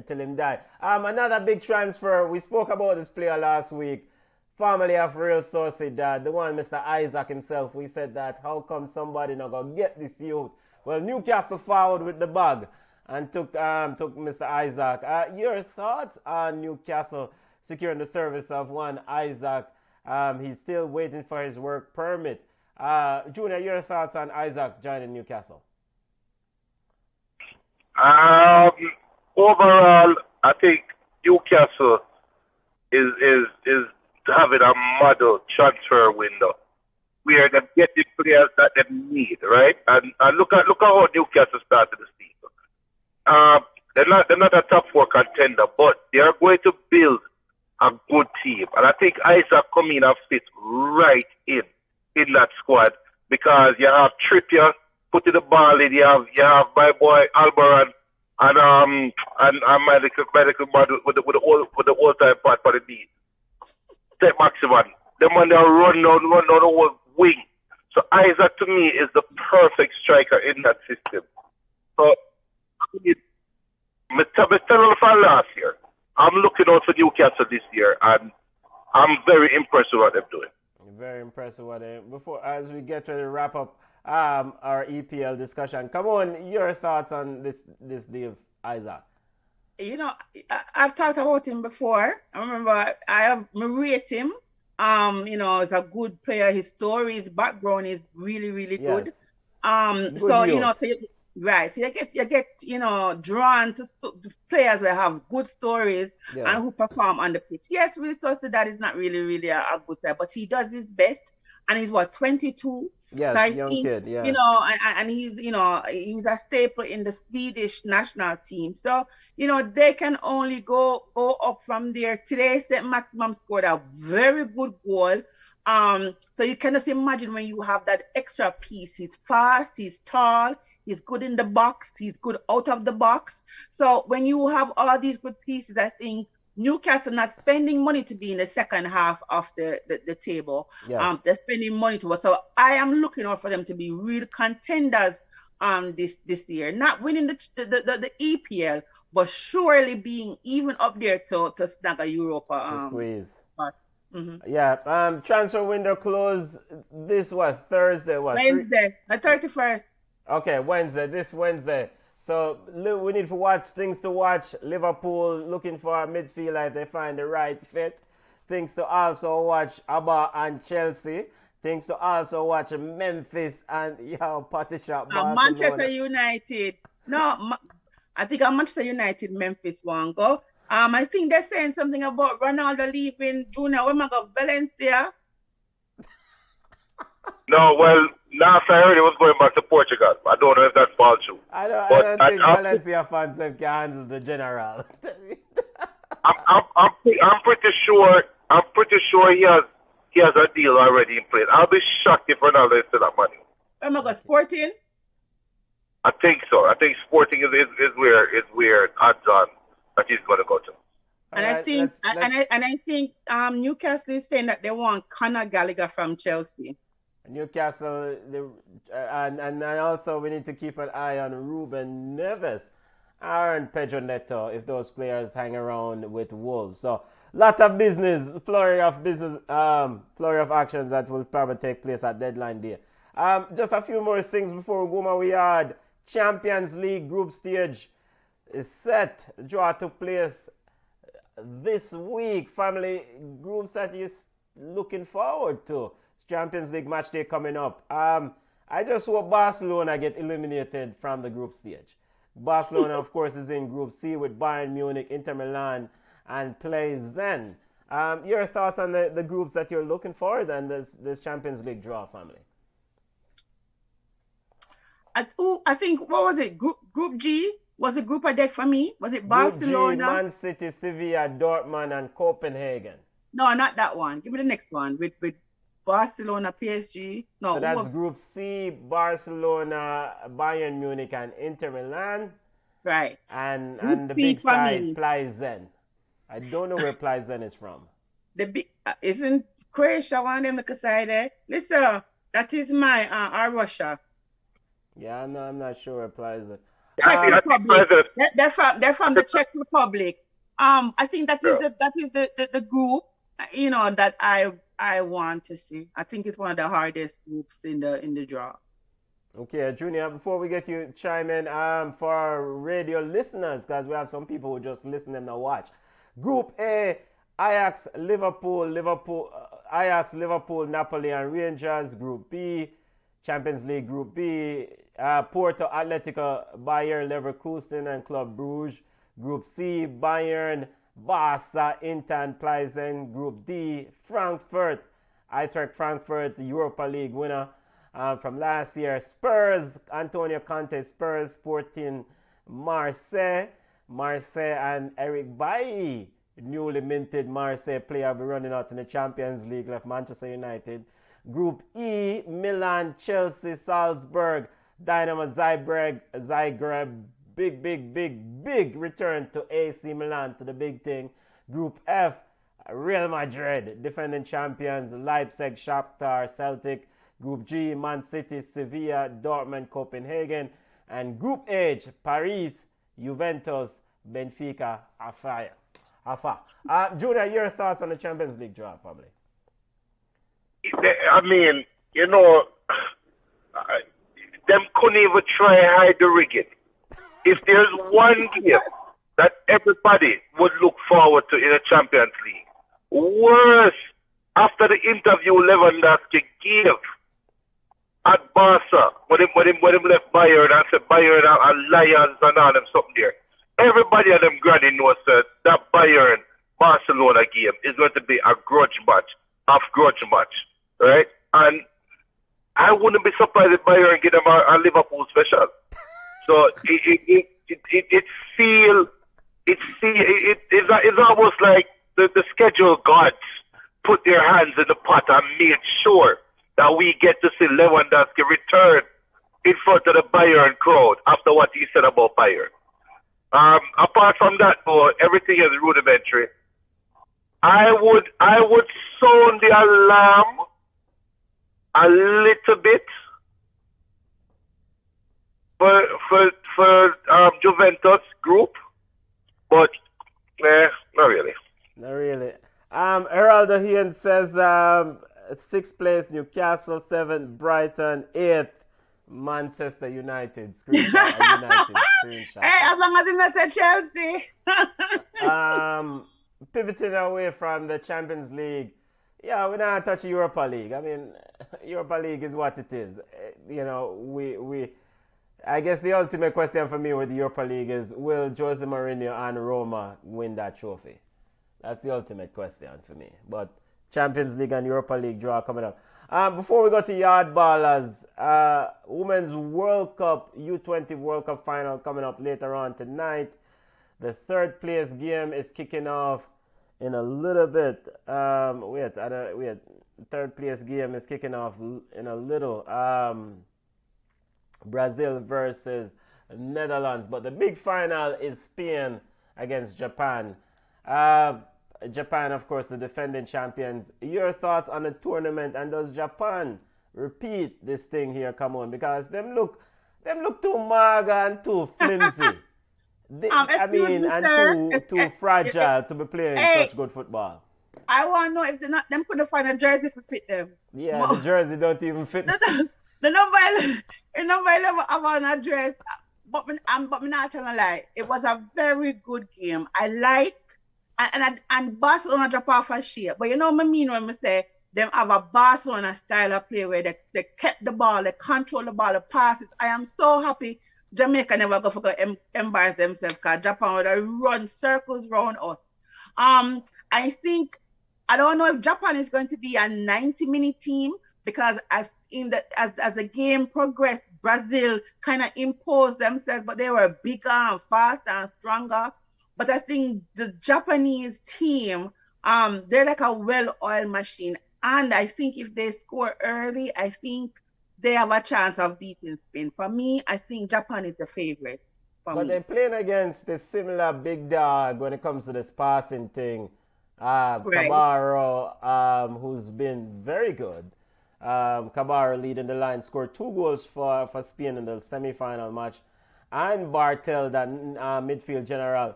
till him die. Another big transfer. We spoke about this player last week. Family of Real Sociedad, the one Mr. Isaac himself. We said that how come somebody not gonna get this youth? Well, Newcastle forward with the bag and took Mr. Isaac. Your thoughts on Newcastle securing the service of one Isaac? He's still waiting for his work permit. Junior, your thoughts on Isaac joining Newcastle? Overall, I think Newcastle is having a model transfer window where they get the players that they need, right? And look at how Newcastle started the season. They're not a top four contender, but they are going to build a good team. And I think Isaac coming and fit right in that squad because you have Trippier putting the ball in, you have my boy Albaran and my medical man with the old time part for the knee. Take maximum. The man they run down the whole wing. So Isaac to me is the perfect striker in that system. So I tell from last year, I'm looking out for Newcastle this year, and I'm very impressed with what they're doing. Very impressed with what they. Before as we get ready to wrap up our EPL discussion, come on, your thoughts on this deal, Isaac? You know, I've talked about him before. I remember I rate him. You know, as a good player. His story, his background is really, really good. Good so youth. you know, so you get you know drawn to players that have good stories and who perform on the pitch. Yes, Real Sociedad is not really a good player, but he does his best. And he's 22. Yes, so young kid, yeah. You know, and he's, you know, he's a staple in the Swedish national team. So, you know, they can only go up from there. Today, St. Maximum scored a very good goal. So you can just imagine when you have that extra piece. He's fast, he's tall, he's good in the box, he's good out of the box. So when you have all these good pieces, I think Newcastle not spending money to be in the second half of the table. Yes. They're spending money to. So I am looking out for them to be real contenders this year. Not winning the EPL, but surely being even up there to snag a Europa. To squeeze. Mm-hmm. Yeah. Transfer window close this Thursday? Wednesday, the 31st. Okay, Wednesday. This Wednesday. So we need to watch things to watch. Liverpool looking for a midfielder if they find the right fit. Things to also watch Abba and Chelsea. Things to also watch Memphis and Patricia Barcelona. Manchester United. No, I think Manchester United, Memphis won't go. I think they're saying something about Ronaldo leaving Junior. When I go Valencia. No, well, last I heard he was going back to Portugal. I don't know if that's false true. I don't think Valencia fans can handle the general. I'm pretty sure. I'm pretty sure he has a deal already in place. I'll be shocked if Ronaldo is still that money. Am I go Sporting? I think so. I think Sporting is where odds on that he's going to go to. And I think Newcastle is saying that they want Conor Gallagher from Chelsea. Newcastle, and also we need to keep an eye on Ruben Neves, Aaron Pedro Neto, if those players hang around with Wolves. So, lot of business, flurry of actions that will probably take place at deadline day. Just a few more things before we go, man. We had Champions League group stage is set. Draw took place this week. Family groups that you're looking forward to. Champions League match day coming up. I just hope Barcelona get eliminated from the group stage. Barcelona, of course, is in Group C with Bayern Munich, Inter Milan, and Plzen. Your thoughts on the groups that you're looking for and this Champions League draw, family? I think, what was it? Group G was the group I did for me. Was it Barcelona? Group G, Man City, Sevilla, Dortmund, and Copenhagen. No, not that one. Give me the next one with Barcelona, PSG. No, so that's Group C, Barcelona, Bayern Munich, and Inter Milan. Right. And the B big for side, me. Plizen. I don't know where Plizen is from. The big isn't Croatia one of them like side there? Listen, that is my Russia. Yeah, I'm not sure where Plizen. Czech I think Republic. President. They're from the Czech Republic. I think that is Yeah. the group, that I want to see. I think it's one of the hardest groups in the draw. Okay, Junior, before we get you chime in, for our radio listeners, because we have some people who just listen and not watch. Group A, Ajax, Liverpool, Napoli, and Rangers. Group B, Champions League Group B, Porto, Atletico, Bayer, Leverkusen, and Club Brugge. Group C, Bayern, Barca, Inter, and Plizen. Group D, Frankfurt, Eintracht Frankfurt, Europa League winner from last year. Spurs, Antonio Conte, Spurs, Sporting Marseille, and Eric Bailly, newly minted Marseille player, will be running out in the Champions League, left Manchester United. Group E, Milan, Chelsea, Salzburg, Dynamo Zagreb, big return to AC Milan, to the big thing. Group F, Real Madrid, defending champions, Leipzig, Shakhtar, Celtic. Group G, Man City, Sevilla, Dortmund, Copenhagen. And Group H, Paris, Juventus, Benfica, Afa. Junior, your thoughts on the Champions League draw, probably? I mean, them couldn't even try hide the rigging. If there's one game that everybody would look forward to in a Champions League, worse, after the interview Lewandowski gave at Barca, when him left Bayern and said Bayern are lions and all them something there. Everybody of them granny knows that Bayern Barcelona game is going to be a grudge match, right? And I wouldn't be surprised if Bayern get them a Liverpool special. So it's almost like the schedule gods put their hands in the pot and made sure that we get to see Lewandowski return in front of the Bayern crowd after what he said about Bayern. Apart from that, though, everything is rudimentary. I would sound the alarm a little bit for Juventus group, but not really. Not really. Heraldo Hean says 6th place Newcastle, 7th Brighton, 8th Manchester United. Screenshot. Screenshot. Hey, as long as you not say Chelsea. Pivoting away from the Champions League, yeah, we're not touching Europa League. I mean, Europa League is what it is. I guess the ultimate question for me with the Europa League is, will Jose Mourinho and Roma win that trophy? That's the ultimate question for me. But Champions League and Europa League draw coming up. Before we go to Yard Ballers, Women's World Cup, U20 World Cup final coming up later on tonight. The third place game is kicking off in a little bit. Third place game is kicking off in a little. Brazil versus Netherlands. But the big final is Spain against Japan. Japan, of course, the defending champions. Your thoughts on the tournament, and does Japan repeat this thing here? Come on, because them look too maga and too flimsy. Too fragile to be playing such good football. I want to know if them couldn't find a jersey to fit them. Yeah, the jersey don't even fit. The number 11 I want a dress, but me not telling a lie. It was a very good game. I like and Barcelona drop off a shape. But you know what I mean when I say them have a Barcelona style of play where they kept the ball, they control the ball, the passes. I am so happy Jamaica never go for embarrass themselves because Japan would run circles around us. I think, I don't know if Japan is going to be a 90-minute team, because as the game progressed, Brazil kind of imposed themselves, but they were bigger and faster and stronger. But I think the Japanese team, they're like a well-oiled machine. And I think if they score early, I think they have a chance of beating Spain. For me, I think Japan is the favorite. But me. they're playing against the similar big dog when it comes to this passing thing. Right. Cabarro, who's been very good. Cabarro leading the line, scored 2 goals for Spain in the semi-final match. And Bartel, that midfield general.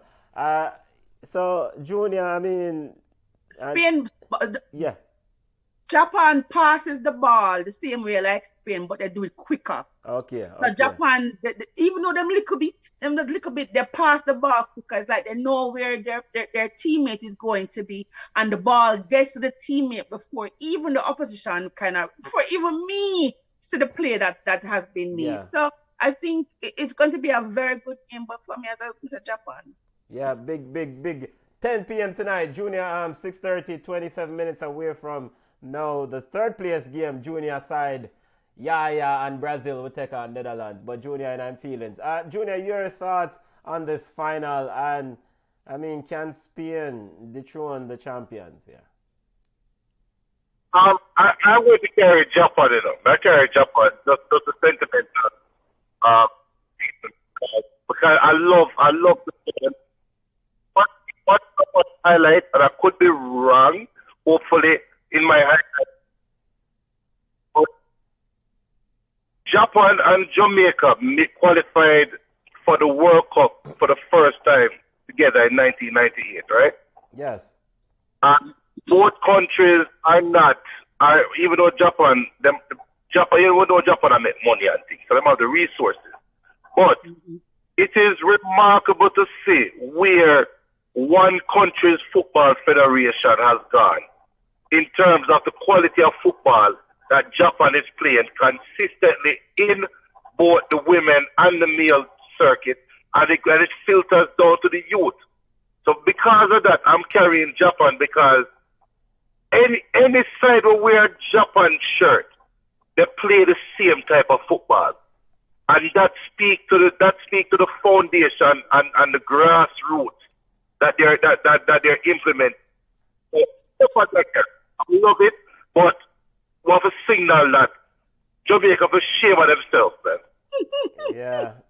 So, Junior, I mean... Spain, yeah. Japan passes the ball the same way like Spain, but they do it quicker. Okay. So Japan, even though them little bit, they pass the ball quicker. It's like they know where their teammate is going to be, and the ball gets to the teammate before even the opposition before even me see the play that has been made. Yeah. So I think it's going to be a very good game, but for me, as I said, Japan. Yeah, big. 10 p.m. tonight, Junior, 6:30, 27 minutes away from now. The third place game, Junior side, Yaya and Brazil will take on Netherlands. But Junior, and I'm feelings. Junior, your thoughts on this final? And, I mean, can Spain dethrone the champions here? I would carry Japan, I carry Japan, just the sentiment. Because I love the game. What highlight, and I could be wrong, hopefully, in my highlight. Japan and Jamaica qualified for the World Cup for the first time together in 1998, right? Yes. Both countries are not, even though Japan I make money and things, so they have the resources. But it is remarkable to see where one country's football federation has gone in terms of the quality of football that Japan is playing consistently in both the women and the male circuit, and it filters down to the youth. So because of that, I'm carrying Japan, because any side will wear Japan shirt, they play the same type of football, and that speak to the foundation and the grassroots that they're implementing. I love it, but we have a signal that Jamaica for shame on themselves, man.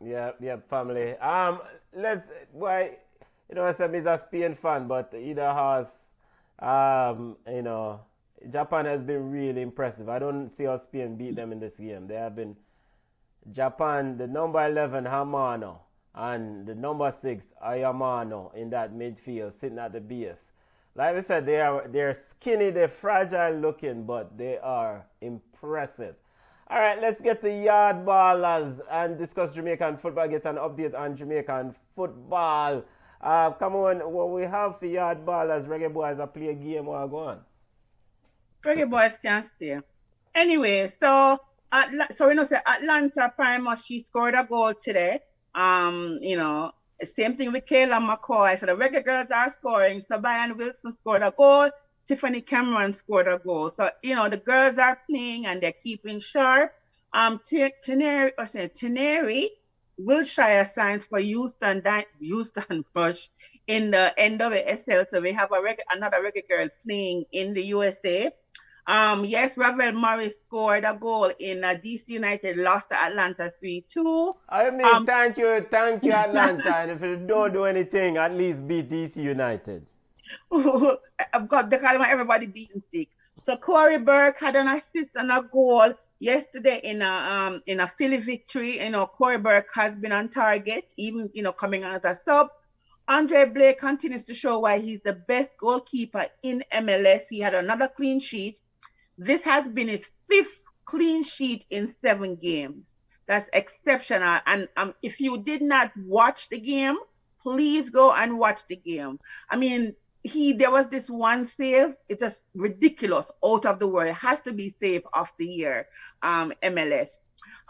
Yeah, family. I said he's a Spain fan, but either has, Japan has been really impressive. I don't see how Spain beat them in this game. They have been, Japan, the number 11, Hamano, and the number 6, Ayamano, in that midfield, sitting at the base. Like I said, they're skinny, they're fragile looking, but they are impressive. All right, let's get the yard ballers and discuss Jamaican football, get an update on Jamaican football. Come on, what we have for yard ballers, Reggae Boys, I play a game while go on. Reggae Boys can't stay. Anyway, so Atlanta Primus, she scored a goal today. Same thing with Kayla McCoy. So the Reggae girls are scoring. So Brian Wilson scored a goal. Tiffany Cameron scored a goal. So, the girls are playing and they're keeping sharp. Teneri Wilshire signs for Houston Rush in the NWSL. So we have another Reggae girl playing in the USA. Yes, Ravel Morris scored a goal in DC United, lost to Atlanta 3-2. I mean, thank you, Atlanta. And if you don't do anything, at least beat DC United. I've got, they call him everybody beating stick. So Corey Burke had an assist and a goal yesterday in a Philly victory. Corey Burke has been on target, even coming as a sub. Andre Blake continues to show why he's the best goalkeeper in MLS. He had another clean sheet. This has been his 5th clean sheet in 7 games. That's exceptional. And if you did not watch the game, please go and watch the game. I mean, there was this one save. It's just ridiculous, out of the world. It has to be save of the year, MLS.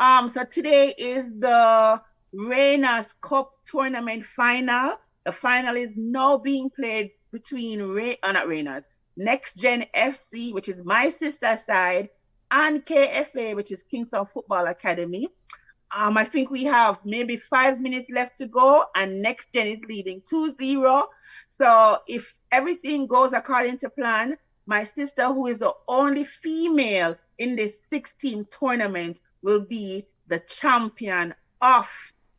So today is the Reynolds Cup tournament final. The final is now being played between Next Gen FC, which is my sister side, and KFA, which is Kingston Football Academy. I think we have maybe 5 minutes left to go, and Next Gen is leading 2-0. So if everything goes according to plan, my sister, who is the only female in this 6-team tournament, will be the champion of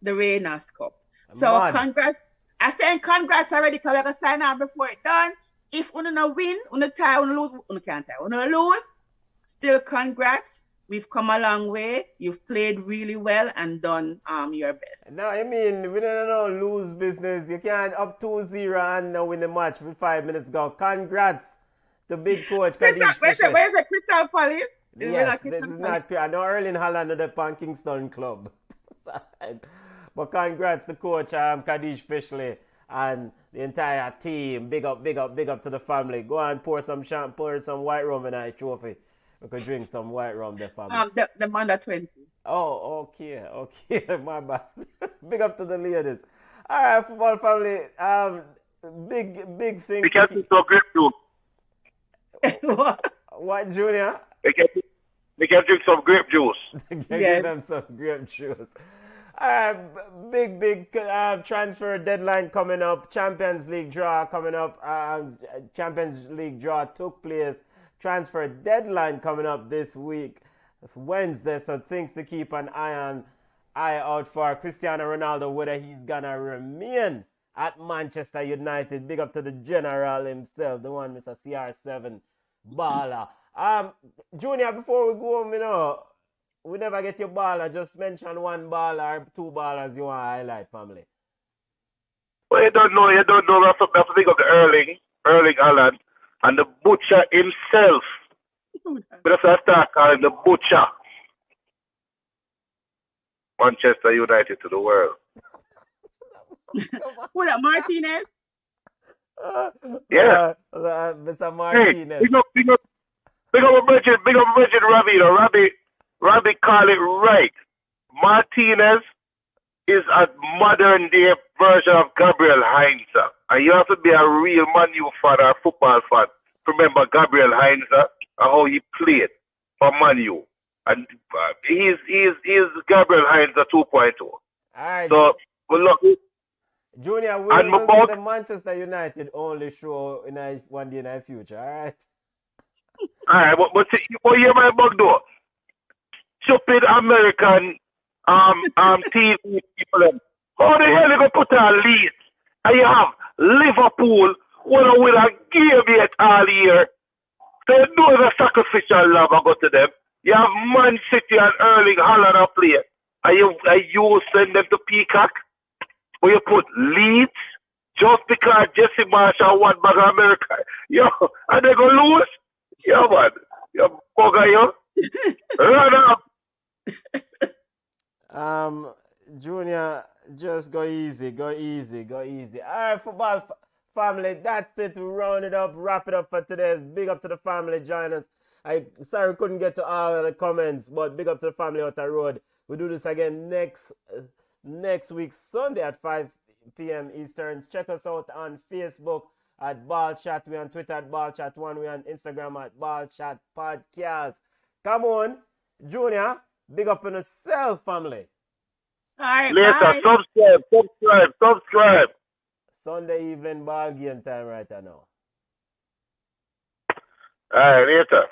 the Reynolds Cup. So Mad. congrats. I saying congrats already because we're gonna sign out before it done. If we no win, we tie, we lose, we can't tie. We lose, still congrats. We've come a long way. You've played really well and done your best. No, I mean, we don't know lose business. You can't up 2-0 and now win the match with 5 minutes go. Congrats to big coach Kadish Fisher. Where's the Crystal Palace? Yes, this is not clear. I know Erling Haaland of the Pan Kingston club. But congrats to coach Kadish Fishley and the entire team. Big up to the family. Go and pour some white rum in that trophy. We could drink some white rum, the family. The under 20. Oh, okay, my bad. Big up to the ladies. All right, football family. Big things. We can drink some grape juice. What, Junior? We can drink some grape juice. Give them some grape juice. All right, big transfer deadline coming up. Champions League draw coming up. Champions League draw took place. Transfer deadline coming up this week, Wednesday. So things to keep an eye out for. Cristiano Ronaldo, whether he's gonna remain at Manchester United. Big up to the general himself, the one Mr. CR7 baller. Junior, before we go home, we never get your baller. Just mention one baller or two ballers you want to highlight, family. Well, you don't know. I have to think of the Erling Haaland, and the butcher himself. But that's I start calling the butcher. Manchester United to the world. Who that, Martinez? Yeah. Mr. Martinez. Hey, big up Virgin Robbie. Robbie call it right. Martinez is a modern day version of Gabriel Heinze. And you have to be a real Man U fan or football fan to remember Gabriel Heinze and how he played for Man U. And he's Gabriel Heinze 2.0. All right. So, good luck. Junior, will the Manchester United only show in one day in the future, all right? All right, but you hear my bug though? Stupid American TV people. How the hell you gonna put a lead? And you have Liverpool wanna win a game yet all year. So you know the sacrificial love I go to them. You have Man City and Erling Haaland a play. And you send them to Peacock. Or you put Leeds just because Jesse Marshall won back in America. Yo, and they gonna lose? Yeah, man. You bugger, yo. Run up. Junior, just go easy. All right, football family, that's it. We round it up, wrap it up for today. Big up to the family, join us. Sorry couldn't get to all of the comments, but big up to the family out the road. We'll do this again next week, Sunday at 5 p.m. Eastern. Check us out on Facebook at Ballchat. We're on Twitter at Ballchat1. We're on Instagram at Ballchat Podcast. Come on, Junior. Big up on yourself, family. All right, later, bye. subscribe. Sunday evening ball game time right now. All right, later.